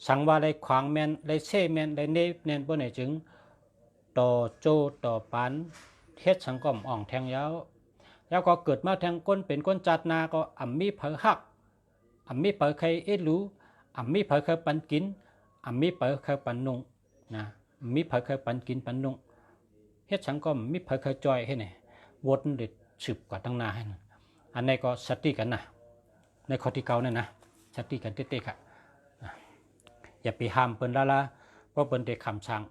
สังว่าได้ขวางแมนได้เซ่แมนได้เนบแนนบ่ไหนจึงต่อโจต่อปันเฮ็ดสังก้อมอ่องแทงยาวแล้วก็เกิดมาแทงก้นเป็นก้นจัดนาก็อ่ำมีเผอหักอ่ำมีเผอใครรู้อ่ำมีเผอเคยปันกินอ่ำมีเผอเคยปันนุ่งนะมีเผอเคยปันกินปันนุ่งเฮ็ดสังก้อมมีเผอเคยจอยให้ไหนวนเด็ดสืบกว่าตั้งนาให้อันนี้ก็สติกันนะในข้อที่9นั่นนะสติกันเต๊ะๆค่ะอย่าไปห้ามเปิ้นละเพราะเปิ้นเด็กคำช่าง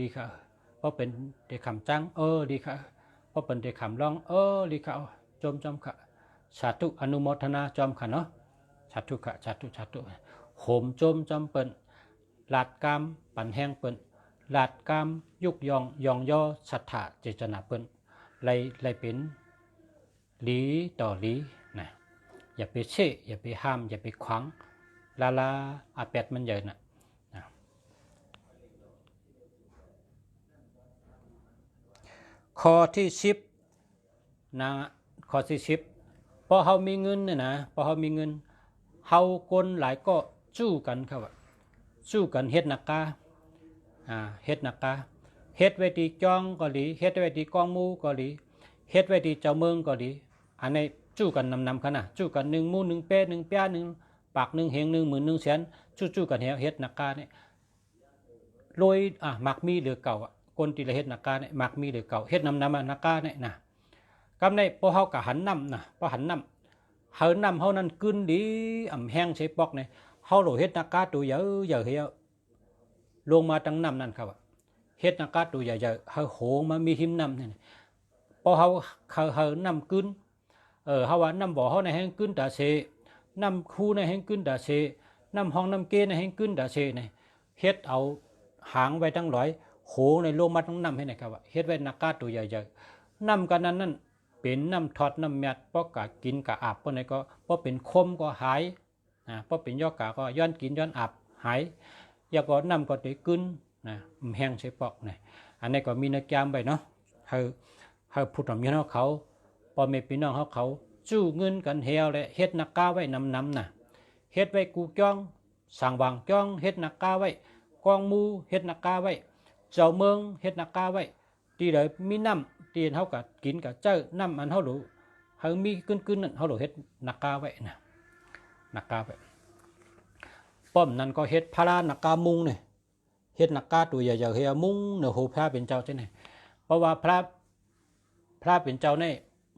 ดีค่ะเพราะเป็นเด็กคำจังดีค่ะเพราะเป็นเด็กคำร้องดีค่ะจอมค่ะสาธุอนุโมทนาจอมค่ะเนาะสาธุค่ะสาธุโหมจอมเปิ้นลาดกามปันแห้งเปิ้นลาดกามยุกยองย่อศรัทธาเจตนาเปิ้นไล่เป็นลีต่อลีนะอย่าไปเช่อย่าไปห้ามอย่าไปขวางลาอาเป็ดมันใหญ่น่ะ ข้อที่10นะข้อที่10พอเฮามีเงินเนี่ยนะพอเฮามีเงินเฮาคนหลายก็สู้กันครับสู้กันเฮ็ดนักกาเฮ็ดนักกาเฮ็ดไว้ที่จองก็ดีเฮ็ดไว้ที่กองหมู่ก็ดีเฮ็ดไว้ที่เจ้าเมืองก็ดีอันนี้สู้กันนำกันนะสู้กัน1หมู่1เป้1เปีย1ปาก1เฮง1หมื่น1แสนสู้กันเฮ็ดนักกาเนี่ยโดยมักมีหรือเก่าคนที่เฮ็ดนักกาเนี่ยมักมีหรือเก่าเฮ็ดนำนักกาเนี่ยนะกำในพอเฮาก็หันนำนะพอหันนำเฮานำเฮานั้นกึนดีแห้งใช้ปอกเนี่ยเฮาโหลเฮ็ดนักกาตัวเยอะเฮียลงมาตั้งนำนั่นครับเฮ็ดนักกาตัวใหญ่ๆเฮาโหมามีหิมนำเนี่ยพอเฮานำกึนเฮาว่านำบ่อเฮาในแห้งกึนตาเสนำคูในแห้งกึนตาเสนำห้องนำเกในแห้งกึนตาเสเนี่ยเฮ็ดเอาหางไว้ตั้งร้อยโหในโลมาตั้งนำให้นะครับเฮ็ดไว้นักกาตัวใหญ่ๆนำกันนั้นเป็นน้ำทอดน้ำเม็ดเพราะกะกินกะอาบเพราะไหนก็เพราะเป็นคมก็หายเพราะเป็นยอกะก็ย้อนกินย้อนอาบหายยาก็น้ำก็ได้กึนแห้งใช้ปอกเนี่ยอันนี้ก็มีนักยามไปเนาะให้พูดถึงพี่น้องเขาพอแม่พี่น้องเขาจู้เงินกันเฮียวเลยเฮ็ดนักกาไว้นำน่ะเฮ็ดไว้กูจ้องสั่งวางจ้องเฮ็ดนักกาไว้กองมูเฮ็ดนักกาไว้เจ้าเมืองเฮ็ดนักกาไว้ที่เลยมีน้ำตีนเขากับกินกับเจ้าน้ำอันเขาหลูเขามีกึนนั่นเขาหลูเฮ็ดนักกาไว้นะนักกาไว้ป้อมนั่นก็เฮ็ดพารานักกามุงเนี่ยเฮ็ดนักกาตัวใหญ่ๆเฮียมุงเนื้อหูพระเป็นเจ้าใช่ไหมเพราะว่าพระเป็นเจ้าเนี่ย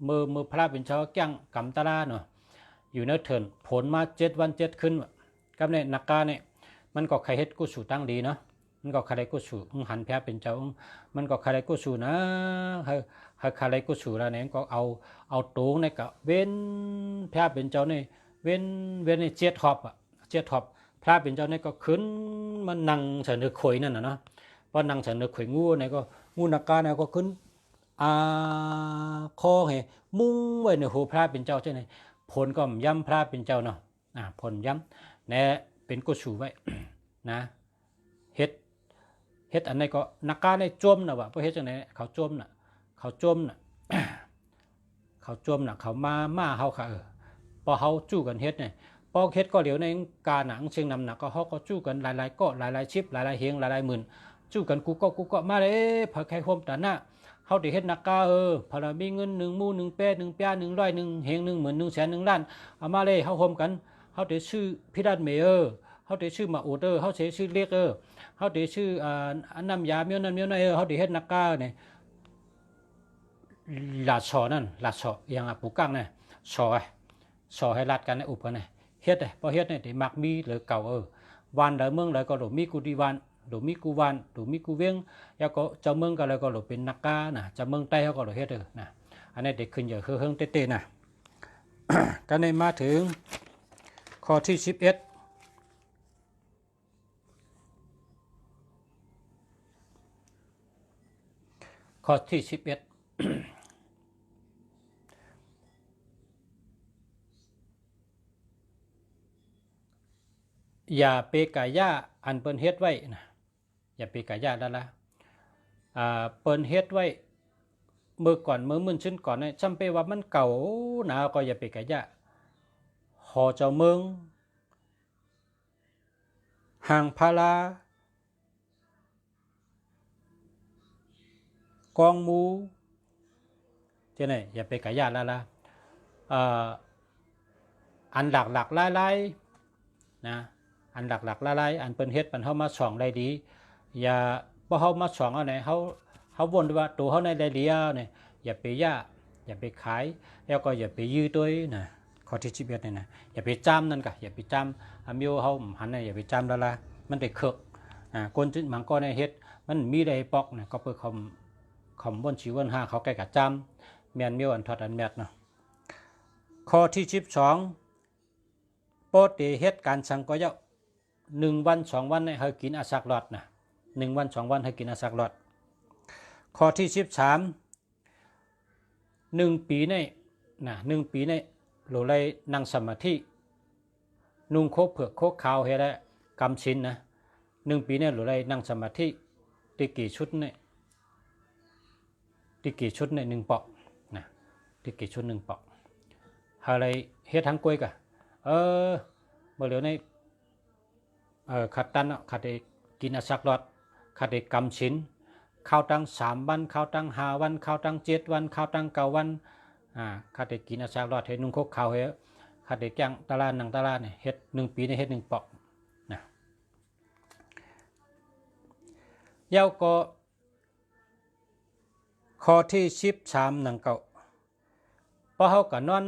มือพระเป็นเจ้าแก้งกำตาลาเนาะอยู่ในเถินผลมา7 วัน 7 คืนกับเนี่ยนักกาเนี่ยมันก็ใครเฮ็ดกุศลตั้งดีเนาะมันก็ใครกุศลหันแพ้เป็นเจ้ามันก็ใครกุศลนะให้ใครกุศลแล้วเนี่ยก็เอาตูงเนี่ยก็เว้นแพ้เป็นเจ้าเนี่ยเว้นในเจ็ดหอบพระเป็นเจ้าเนี่ยก็ขึ้นมันนั่งเสนอข่อยนั่นน่ะเนาะพอนั่งเสนอข่อยงูเนี่ยก็งูนักกาเนี่ยก็ขึ้นคอให้มุ่งไว้ในหูพระเป็นเจ้าใช่ไหมผลก็ย้ำพระเป็นเจ้าเนาะผลย้ำเนี่ยเป็นกุศลไว้นะเฮ็ดอันนี้ก็นักกาในจมนะวะเพราะเฮ็ดจังไหนเขาจมน่ะเขาจมน่ะ เขามาเฮาค่ะพอเฮาจู้กันเฮ็ดเนี่ยพอเฮ็ดก็เดี๋ยวในการหนังเชียงนำหนักก็เฮาก็จู้กันหลายๆก็หลายๆชิปหลายๆเฮงหลายๆหมื่นจู้กันกูก็มาเลยพอใครโฮมตาหน้าเฮาได้เฮ็ดนักกาพอเรามีเงิน1หมู่1เป้1เปีย100 1เฮง1หมื่น1แสน1ล้านเอามาเลยเฮาโฮมกันเฮาได้ชื่อพิดันเมเยอร์เขาได้ชื่อมาอูเตอร์เขาได้ชื่อเล็กเขาได้ชื่อน้ำยาเมียวนั่นเมียวนั่นเขาได้เฮ็ดนักกาเนี่ยลาดชอนั่นลาดชออย่างปูกังเนี่ยชอให้ลาดกันในอุปกันเนี่ยเฮ็ดพอเฮ็ดเนี่ยได้มักมีหรือเก่าวันหรือเมืองหรือก็หลมีกูดีวันหรือมีกูวันหรือมีกูเวียงแล้วก็เจ้าเมืองก็เลยก็หลเป็นนักกานะเจ้าเมืองใต้เขาก็หลเฮ็ดนะอันนี้เด็กขึ้นเยอะคือเฮิงเต้ๆนะ ก็ในมาถึงข้อที่11ข้อที่11 อย่าเปกายาอันเปิ้นเฮ็ดไว้นะอย่าเปกายาแล้วล่ะเปิ้นเฮ็ดไว้เมื่อก่อนมื่นชิ้นก่อนเนี่ยจำเป็นว่ามันเก่าหนาก็อย่าเปกายาหอเจ้าเมืองห่างพารากองมูเจ้าไหนอย่าเปกายาแล้วล่ะอันหลักๆหลายๆนะอันหลักๆหลายๆอันเปิ้นเฮ็ดมันเฮามาส่องได้ดีอย่าบ่เฮามาส่องเอาไหนเฮาบ่นว่าตัวเฮาในได้ดีเนี่ยอย่าไปอย่าไปขายแล้วก็อย่าไปยื้อตัวนะข้อที่11นี่นะอย่าไปจ้ำนั่นกะอย่าไปจ้ำอามิวเฮาหันน่ะอย่าไปจ้ำละละมันได้เคิกคนจึงบางก็ในเฮ็ดมันมีได้ปอกนะก็เปิ้นคำบ่นชีวัน5เขาใกล้กับจ้ำแม่นมิวอันทอดอันแมดเนาะข้อที่12โปเตเฮ็ดการสังก็เยา1 วัน 2 วันให้กินอาสักหลอดนะ1 วัน 2 วันให้กินอาสักหลอดข้อที่13 1 ปีในนะ1 ปีในโหลไลนั่งสมาธินุ่งโคเผือกโคขาวเฮ็ดได้กำชินนะ1 ปีในโหลไลนั่งสมาธิติกี่ชุดเนี่ย ติกี่ชุดใน1ปอกนะติกี่ชุด1ปอกอะไรเฮ็ดทั้งกล้วยกะบ่เหลือในขัดตันขัดได้กินอาสักรอดขัดได้กำชิ้นข้าวตั้ง3วันข้าวตั้ง5วันข้าวตั้ง7วันข้าวตั้ง9วันขัดได้กินอาสักรอดเฮ็ดนุ่งคกข้าวเฮ็ดขัดได้จ้างตลาดนังตลาดเนี่ยเฮ็ด1ปีนี่เฮ็ด1ปอกนะเย้าก็ข้อที่13นังเก่าพอเฮาก็นอน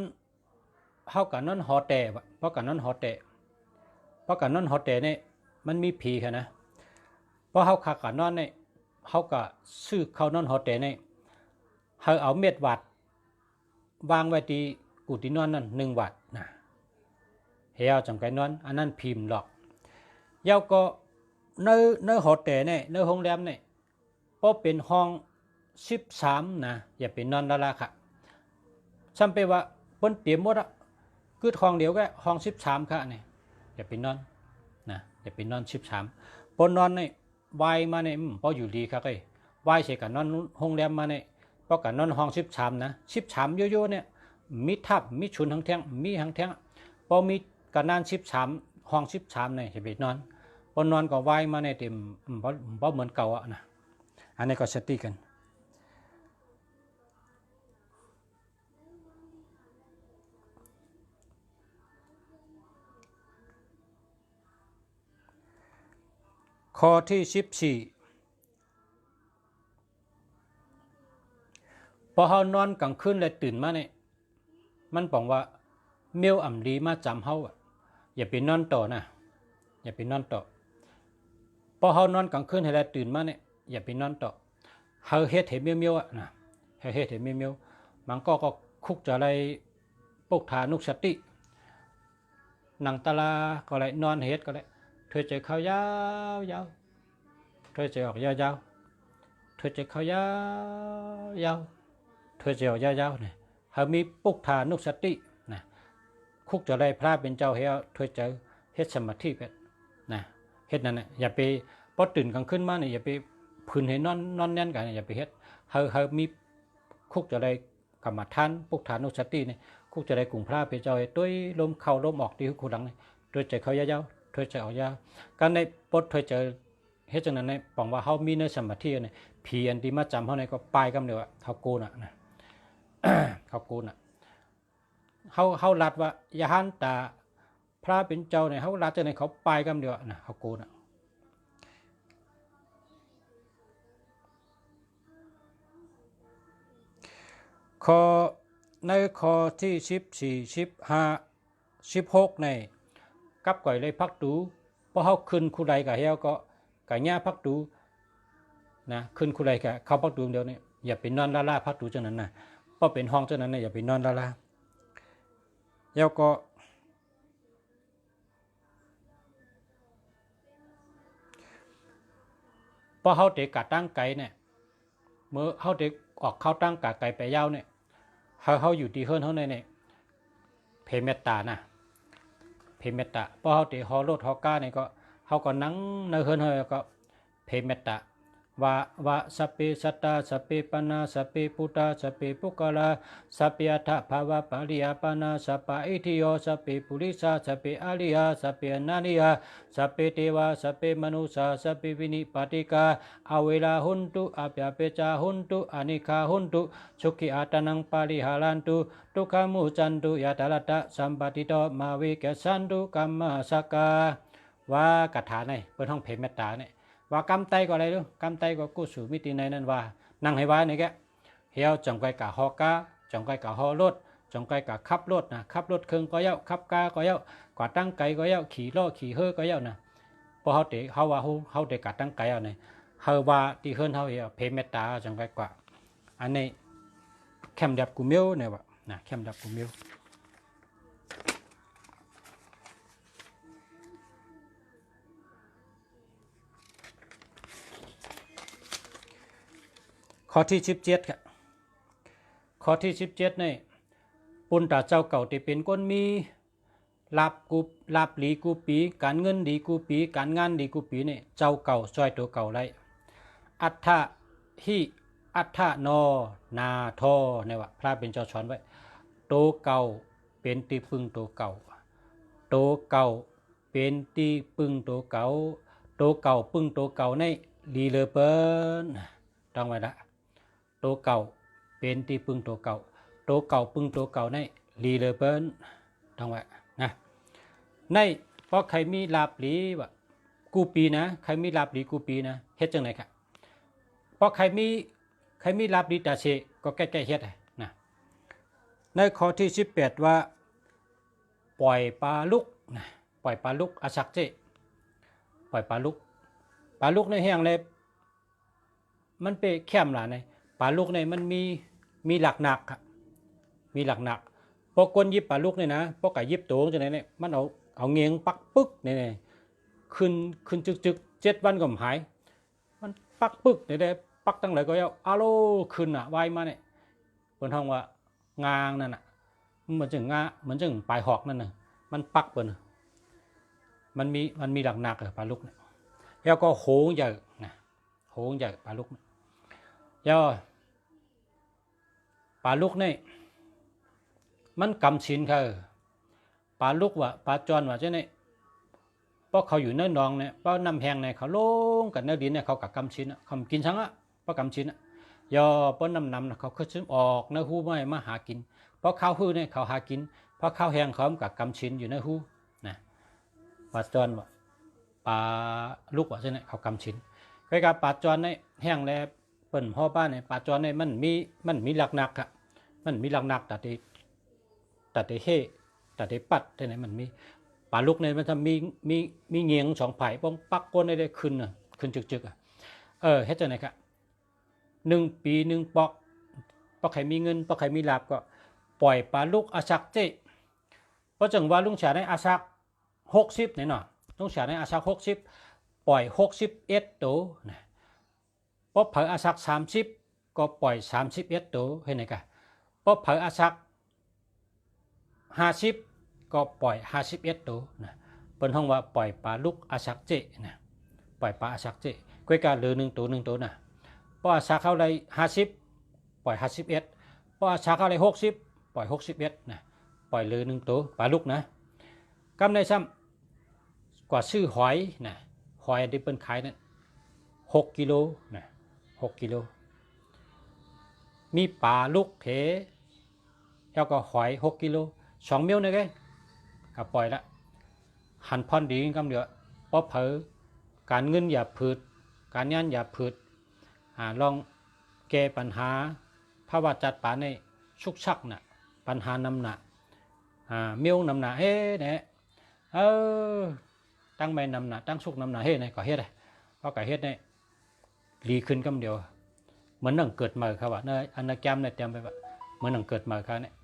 หอแต่เพราะกันนอนหอแต่นี่มันมีผีค่ะนะเพราะเฮาคักกันนอนนี่เฮาก็ซื้อเข้านอนหอแต่นี่เฮาเอาเม็ดวัดวางไว้ที่กูที่นอนนั่น1วัดนะเฮาจังไกนอนอันนั้นพิมพ์หรอกเย้าก็ในหอแต่นี่ในโรงแรมนี่พอเป็นห้อง13นะอย่าไปนอนละค่ะซ้ำไปว่าเปิ้นเตรียมหมดอ่ะคือห้องเดียวก็ห้อง13ค่ะนี่อย่าไปนอนนะอย่าไปนอน13ปนนอนนี่วายมานี่พออยู่ดีครับวายเสกันนอนโรงแรมมานี่พอกันนอนห้อง13นะ13โยๆเนี่ยมีทับมีชุนทั้งแท่งมีทั้งแท่งพอมีกันนาน13ห้อง13นี่จะไปนอนปนนอนก็วายมานี่เต็มบ่เหมือนเก่าอ่ะนะอันนี้ก็สติกันข้อที่14พอเฮานอนกลางคืนแล้วตื่นมาเนี่ยมันบอกว่าเมียวอ่ำดีมาจำเฮาอย่าไปนอนต่อนะอย่าไปนอนต่อพอเฮานอนกลางคืนให้แล้วตื่นมาเนี่ยอย่าไปนอนต่อเฮาเฮ็ดให้เมียวๆนะเฮ็ดให้เมียวมันก็คุกจะอะไรปลุกฐานุสติหนังตาลาก็เลยนอนเฮ็ดก็เลยเธอใจเข้ายาวเธอใจออกยาวเธอใจเข้ายาวเธอใจออกยาวเนี่ยเฮามีปลุกฐานุสตินะคุกจะได้พระเป็นเจ้าเฮาเธอใจเฮ็ดสมาธิเป็ดนะเฮ็ดนั่นน่ะอย่าไปพอตื่นกลางคืนมาเนี่ยอย่าไปพื้นให้นอนแน่นกันอย่าไปเฮ็ดเฮามีคุกจะได้กรรมฐานปลุกฐานุสติเนี่ยคุกจะได้กลุ่มพระเป็นเจ้าให้ด้วยลมเข้าลมออกที่หูดังเนี่ยด้วยใจเข้ายาวเธอใจออกยาวการในปดเธอเจอเฮ็ดจังนั้นเนี่ยบอกว่าเฮามีในสมาธิเนี่ยผีอันที่มาจำเฮาเนี่ยก็ปลายกำเดียวเฮาโกนนะ เฮาโกนเฮาลัดว่าอย่าหันตาพระเป็นเจ้าเนี่ยเฮาลัดจังได๋เขาปลายกำเดียวนะเฮาโกนข้อในข้อที่14 15 16ในกับก่อยเลยพักตูพอเฮาขึ้นคู่ใดก็เฮาก็ย่าพักตูนะขึ้นคู่ใดก็เข้าพักตูเดียวนี่อย่าไปนอนล่าพักตูจังนั้นนะพอเป็นห้องจังนั้นน่ะอย่าไปนอนล่าแล้วก็พอเฮาเตะกะตั้งไกเนี่ยเมื่อเฮาเตะออกเข้าตั้งกะไกไปยาวเนี่ยเฮาอยู่ที่เฮือนเฮาเนี่ยเพเมตตานะเพเมตตาพอเฮาเตะฮอรถฮอก้าเนี่ยก็เฮาก็นั่งในเฮือนเฮาก็เพเมตตาวะสัพเพสัตตาสัพเพปนาสัพเพพุทธาสัพเพปุกลาสัพเพอัฏฐภาวะปะริยปนาสัพพะอิทิโยสัพเพปุริสาสัพเพอริยสัพเพอนานิยสัพเพเทวาสัพเพมนุสาสัพเพวินิปติกาอเวลาหุนตุอภยเปจาหุนตุอนิคาหุนตุสุขิอาตนังปาริหารันตุทุกขมุจันตุยะตละตะสัมปติโตมาเวกสันตุกัมมาสักกาว่ากถาในเปิ้นห้องเพเมตตาเนี่ยว่ากำไตก็อะไรดูกำไตก็กู้สู่มิติในนั้นว่านั่งให้ไว้นี่แกเฮียวจงไกกะฮอกาจงไกกะฮอรถจงไกกะขับรถนะขับรถเครื่องก็เย้าขับกาก็เย้ากว่าตั้งไกก็เย้าขี่ล้อขี่เฮอก็เย้านะพอเฮาเตะเฮาว่าเฮาเตะกะตั้งไกเอาเนี่ยเฮาว่าที่เฮิรนเฮาเฮียเพเมตตาจงไกกว่าอันนี้แคมดับกูเมียวเนี่ยว่านะแคมดับกูเมียวข้อที่17ครับข้อที่17นี่ปุณตาเจ้าเก่าที่เป็นก้นมีลาบหลีกูปีการเงินดีกูปีการงานดีกูปีนี่เจ้าเก่าซอยตัวเก่าไรอัฏฐหิ อัฏฐโนนาโทเนี่ยว่าพระเป็นเจ้าสอนไว้โตเก่าเป็นที่พึ่งโตเก่าโตเก่าเป็นที่พึ่งโตเก่าโตเก่าพึ่งโตเก่าในดีเลเปิ้นต้องไว้ละโตเก่าเป็นที่พึ่งโตเก่าโตเก่าพึ่งโตเก่าในดีเลเปิ้นต้องไว้นะในเพราะใครมีลาบหลีว่ากูปีนะใครมีลาบหลีกูปีนะเฮ็ดจังไหนครับเพราะใครมีลาบหลีตาเชก็แก้เฮ็ดนะในข้อที่18ว่าปล่อยปลาลุกนะปล่อยปลาลุกอาชักเจปล่อยปลาลุกในแห้งเลยมันไปแคมหลาในปลาลุกในมันมีหลักหนักครับมีหลักหนักพอคนยิบปลาลุกเนี่ยนะพอไก่ยิบตัวจังไหนเนี่ยมันเอาเงียงปักปึ๊กเนี่ยขึ้นจึก7 วันก็หายมันปักปึ๊กเนี่ยปักตั้งไหนก็เอาโลขึ้นอ่ะไวมาเนี่ยบนห้องว่างางนั่นน่ะมันจึงปลายหอกนั่นน่ะมันปักเปิ้นมันมีหลักหนักปลาลุกเนี่ยแล้วก็โหงใหญ่นะโหงใหญ่ปลาลุกแล้วปลาลุกเนี่ยมันกำชินค่ะปลาลุกว่าปลาจอนว่าเจ้าเนี่ยเพราะเขาอยู่เนื้อหนองเนี่ยเพราะน้ำแห้งเนี่ยเขาลงกับเนื้อดินเนี่ยเขากับกำชินเขากินทั้งเพราะกำชินยอเพราะน้ำเขาขึ้นออกเนื้อหูไม่มาหากินเพราะข้าวหูเนี่ยเขาหากินเพราะข้าวแห้งเขากับกำชินอยู่ในหูนะปลาจอนว่าปลาลุกว่าเจ้าเนี่ยเขากำชินใกล้กับปลาจอนเนี่ยแห้งแล้วเปิ่นพ่อบ้านเนี่ยปลาจอนเนี่ยมันมีหลักหนักอะมันมีหลักหนักแต่เฮแต่ปัดที่ไหนมันมีปลาลุกเนี่ยมันทำมีเงียง2 ไผ่ป้องปักก้นได้ขึ้นจึกเฮ็ดจังไหนครับ1 ปี 1 ปอกใครมีเงินปอกใครมีลาบก็ปล่อยปลาลุกอาชักเจเพราะจังว่าลุงฉาในอาชัก60เนี่ยเนาะลุงฉาในอาชัก60ปล่อย61ตัวนะพอเผออาชัก30ก็ปล่อย31ตัวเห็นไหมครับพอเผออาชัก50ก็ปล่อย51ตัวนะเป็นห้องว่าปล่อยปลาลุกอาชักเจนะปล่อยปลาอาชักเจก้อยการเหลือ1 ตัวนะพออาชักเข้าได้50ปล่อย51พออาชักเข้าได้60ปล่อย61นะปล่อยเหลือ1 ตัวปลาลุกนะกำในซ้ำกว่าซื้อหอยนะหอยที่เป็นขายนั้น6 กิโลนะ6 กิโลมีปลาลุกเถแล้วก็หอย6 กิโล2 มิ้วนะแกก็ปล่อยละหันพรดีกำเดียวเพราะเผอการเงินอย่าผืดการงานอย่าผืดลองแก้ปัญหาภาวะจัดป่าในชุกชักน่ะปัญหานำหนักมิ้วนำหนักเฮ้เนี่ยตั้งไม่นำหนักตั้งชุกนำหนักเฮ้เนี่ยก็เฮ็ดเลยเพราะก็เฮ็ดเนี่ยดีขึ้นกำเดียวเหมือนหนังเกิดมาครับว่าในอันนักแกมเนี่ยเตรียมไปว่าเหมือนหนังเกิดมาครับเนี่ย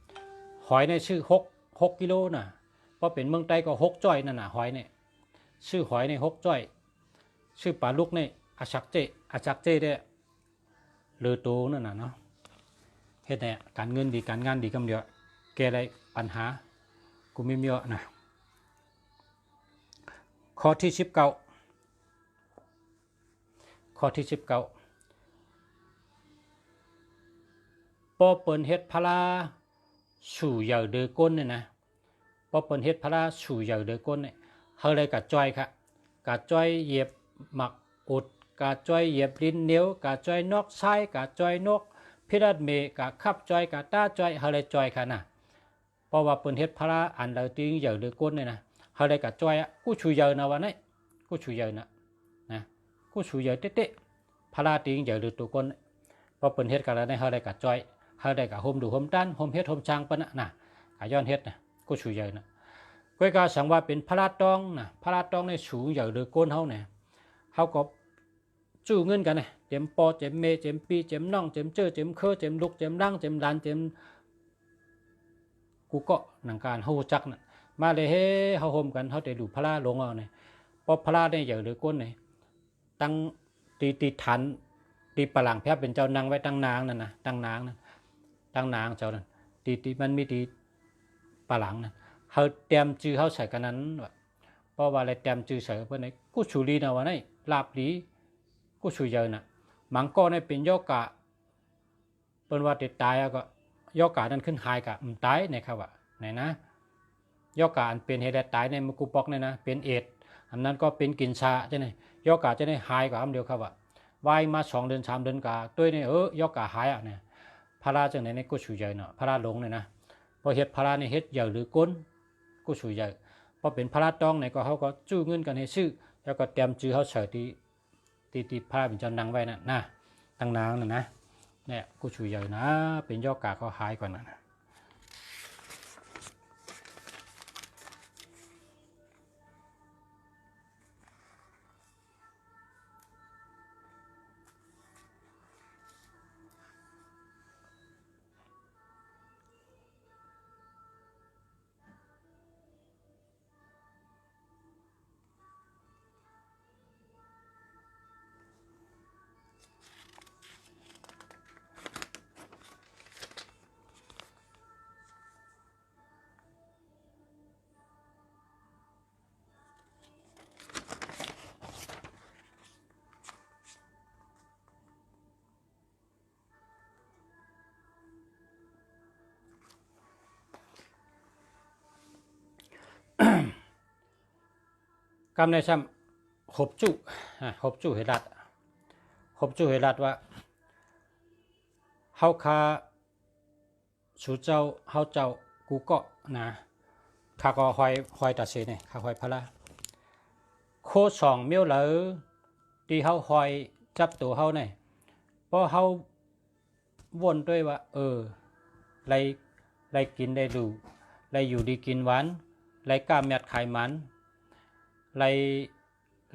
หอยในชื่อ6 กิโลน่ะเพราะเป็นเมืองใต้ก็6 จ้อยนั่นน่ะหอยเนี่ยชื่อหอยใน6 จ้อยชื่อปลาลุกในอาชักเจเนี่ยเลือตัวนั่นน่ะเนาะเฮ็ดเนี่ยการเงินดีการงานดีกำเดียวแก้ได้ปัญหากูไม่มีเยอะนะข้อที่19ปอเปิลเฮ็ดพลาสู่เหยาเดือก้นเนี่ยนะพอเปิลเฮ็ดพลาสู่เหยาเดือก้นเนี่ยเฮาเลยกะจ้อยค่ะกะจ้อยเหยียบหมักอุดกะจ้อยเหยียบลิ้นเหนียวกะจ้อยนกไส้กะจ้อยนกพิรัดเมกะขับจ้อยกะต้าจ้อยเฮาเลยจ้อยค่ะนะเพราะว่าเปิลเฮ็ดพลาอันเราตีเหยาเดือก้นเนี่ยนะเฮาเลยกะจ้อยกูสู่เหยานะวันนี้กูสู่เหยานะกูสู่เหยาเต๊ะพลาตีเหยาเดือตัวก้นพอเปิลเฮ็ดกันแล้วเนี่ยเฮาเลยกะจ้อยเฮาได้กับโฮมดูโฮมด้านโฮมเฮ็ดโฮมช้างปะนะกะย้อนเฮ็ดนะก็ชูใหญ่นะก้อยกาสังว่าเป็นพระราตองนะพระราตองในสูงใหญ่เดือก้นเฮาเนี่ยเฮาก็จู้เงินกันนะเจ็มปอเจ็มเมเจ็มปีเจ็มน่องเจ็มเจ้อเจ็มเคอเจ็มลุกเจ็มดังเจ็มลานเจ็มกูก็หนังการเฮาจักน่ะมาเลยเฮ้เฮาโฮมกันเฮาได้ดูพระราลงเอาเนี่ยพอพระราเนี่ยใหญ่เดือก้นเนี่ยตั้งตีฐานตีปลังแพบเป็นเจ้านางไว้ตั้งนางนั่นนะตั้งนางนั่นตั้งนางเจ้านั่นตีมันมีตีปลาหลังนั่นเขาเตรียมจื้อเขาใส่กันนั้นเพราะว่าอะไรเตรียมจื้อใส่เพื่อนไหนกูชูรีนะวันนี้ลาบลีกูชูเยอะน่ะมังก็ในเป็นโยกะ ปิ้นว่าติดตายก็ยอกกานั้นขึ้นหายกะตายนะครับว่าไหนนะยอกกาอันเป็นเฮดตายในมุกุปอกเนี่ยนะเป็นเอดอันนั้นก็เป็นกินชาใช่ไหมยอกกาจะได้หายกว่าอันเดียวครับว่าวายมา2 เดือน 3 เดือนกาตัวเนี่ยยอกกาหายอ่ะเนี่ยพาราจังไหนในกูชูใหญ่เนาะพาราหลงเนี่ยนะพอเฮ็ดพาราในเฮ็ดใหญ่หรือก้นกูชูใหญ่พอเป็นพาราตองเนี่ยก็เขาก็จู้เงินกันให้ซื้อแล้วก็เตรียมจื้อเขาเฉยตีพาราเป็นเจ้านังไว้นะตั้งนางนะเนี่ยกูชูใหญ่นะเป็นยอกกาเขาหายกว่านั้นกำในซ้ำหบจุเฮรัดหบจุเฮรัดว่าเฮาคาสู่เจ้าเฮาเจ้ากูก็นะข้าก็หอยตัดเสเนี่ยข้าหอยพละโค2 เมียวเหลอที่เฮาหอยจับตัวเฮาเนี่ยเพราะเฮาวนด้วยว่าไรกินได้ดูไรอยู่ดีกินหวานไรกล้าแมดไขมันไ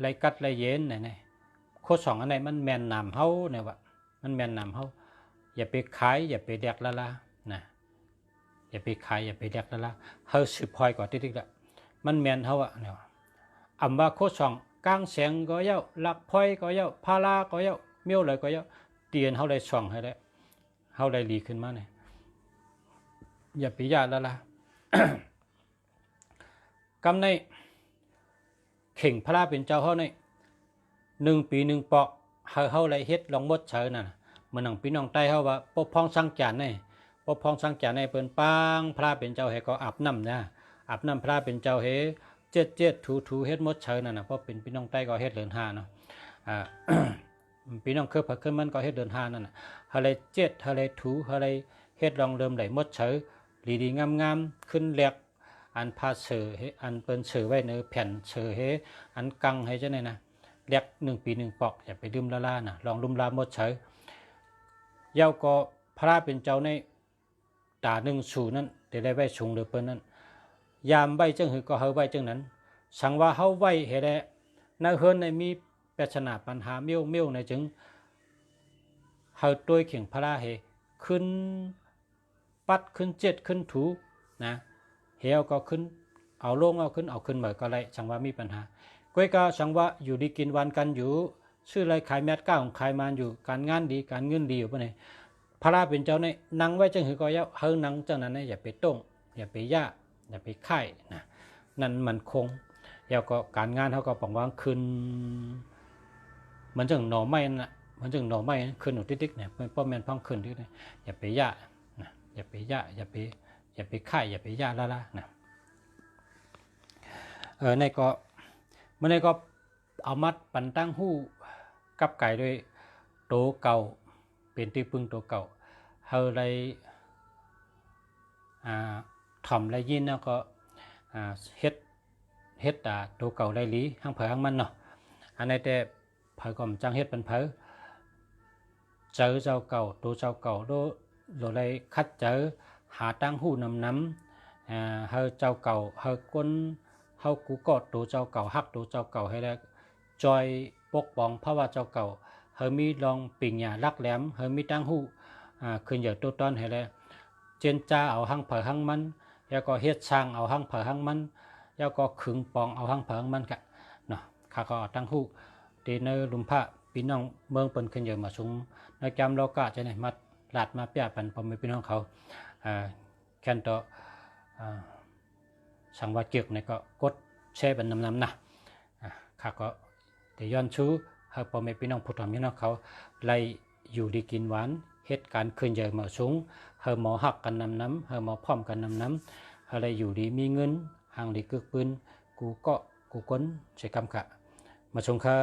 รกัดไรเย็นเนี่ยโค2อันไหนมันแมนนำเฮาเนี่ยว่ามันแมนนำเฮาอย่าไปขายอย่าไปแดกละนะอย่าไปขายอย่าไปแดกละเฮาสืบพอยกว่าติ๊กๆละมันแมนเฮาอะเนี่ยอำว่าโค2กลางแสงก็เย้าหลักพอยก็เย้าพาราก็เย้าเมียวเลยก็เย้าเตียนเฮาได้ช่องให้แล้วเฮาได้ลีขึ้นมาเนี่ยอย่าไปยาละ กำในเข่งพระเป็นเจ้าเฮาใน1 ปี 1 ปอกเฮาไรเฮ็ดลองมดเชิญน่ะเหมือนหนังพี่น้องใต้เฮาว่าปกพ้องสังจานในปกพ้องสังจานในเปิ้นปางพระเป็นเจ้าให้ก็อาบน้ำนะอาบน้ำพระเป็นเจ้าเฮเจ็ดถูเฮ็ดมดเชิญน่ะเพราะเป็นพี่น้องใต้ก็เฮ็ดเดือน5เนาะพี่น้องเคยผักขึ้นมันก็เฮ็ดเดือน5นั่นน่ะเฮาไรเจ็ดเฮาไรถูเฮาไรเฮ็ดลองเริ่มได้มดเชิญดีๆงามๆขึ้นแหลกอันพาเสืออันเปิ้นเสือไว้ในแผ่นเสือเฮอันกังให้จังได๋นะเรียก1 ปี 1 ปอกอย่าไปดื่มละนะลองลุ่มลามดเฉยเย้าก็พระเป็นเจ้าในตา1 สู่นั้นแต่ได้ไว้สูงหรือเปิ้นนั้นยามไว้จังหือก็เฮาไว้จังนั้นสังว่าเฮาไว้เฮ็ดได้ในเฮือนในมีปัญหาปัญหาเมี่ยวในจึงเฮาตัวเข่งพระเฮขึ้นปัดขึ้นเจ็ดขึ้นถูนะเฮาก็ขึ้นเอาลงเอาขึ้นเหมือก็ไรสังว่ามีปัญหาก้อยกาสังว่าอยู่ดีกินวันกันอยู่ชื่ออะไรขายแมดก้าของขายมันอยู่การงานดีการเงินดีอยู่ปะเนี่ยพระราเป็นเจ้าเนี่ยนั่งไว้จังหือก็เย้าเฮานั่งจังนั้นเนี่ยอย่าไปต้งอย่าไปย่าอย่าไปค่ายนะนั่นมันคงแล้วก็การงานเขาก็ปองวางคืนเหมือนจังหน่อไม้น่ะเหมือนจังหน่อไม้คืนหนูติ๊กๆเนี่ยป้อมแมนพังคืนติ๊กเนี่ยอย่าไปย่านะอย่าไปย่าอย่าไปค่ายอย่าไปย่าละนะในก็เมื่อในก็เอามัดปันตั้งหู้กับไก่ด้วยโตเก่าเป็นที่พึ่งโตเก่าเฮาได้ถ่อมได้ยินแล้วก็เฮ็ดโตเก่าได้ลีห้างเผยห้างมันเนาะอันนี้แต่เผยก็มจังเฮ็ดเป็นเผยเจอเจ้าเก่าโตเจ้าเก่าโดได้คัดเจอหาตั้งหู้น้ำเฮาเจ้าเก่าเฮาก้นเฮากูกอดตัวเจ้าเก่าฮักตัวเจ้าเก่าให้แล้วจอยปกป้องเพราะว่าเจ้าเก่าเฮามีลองปิ่งหญ้ารักแหลมเฮามีตั้งหู้ขึ้นเหยื่อตัวต้นให้แล้วเจนจ้าเอาหั่งเผอหั่งมันแล้วก็เฮ็ดช่างเอาหั่งเผอหั่งมันแล้วก็ขึงปองเอาหั่งเผอหั่งมันกะเนาะข้าก็ตั้งหู้ตีในลุมพระพี่น้องเมืองเปิ้นขึ้นเหยื่อมาสูงในจำโลกะจะไหนมาลาดมาเปียปันพอมีพี่น้องเขาแค่นต่อสังวาเกียกเนี่ยก็กดแช่เป็นน้ำนะข้าก็แต่ย้อนชู้เฮาพ่อแม่พี่น้องผู้ทำพี่น้องเขาไล่อยู่ดีกินหวาน เหตุการณ์ขึ้นใหญ่มาสูงเฮาหมอหักกันนำน้ำเฮาหมอพร้อมกันนำน้ำอะไรอยู่ดีมีเงินห่างดีกึกปืนกูก็กูก้นใช้กำกะมาชงค่ะ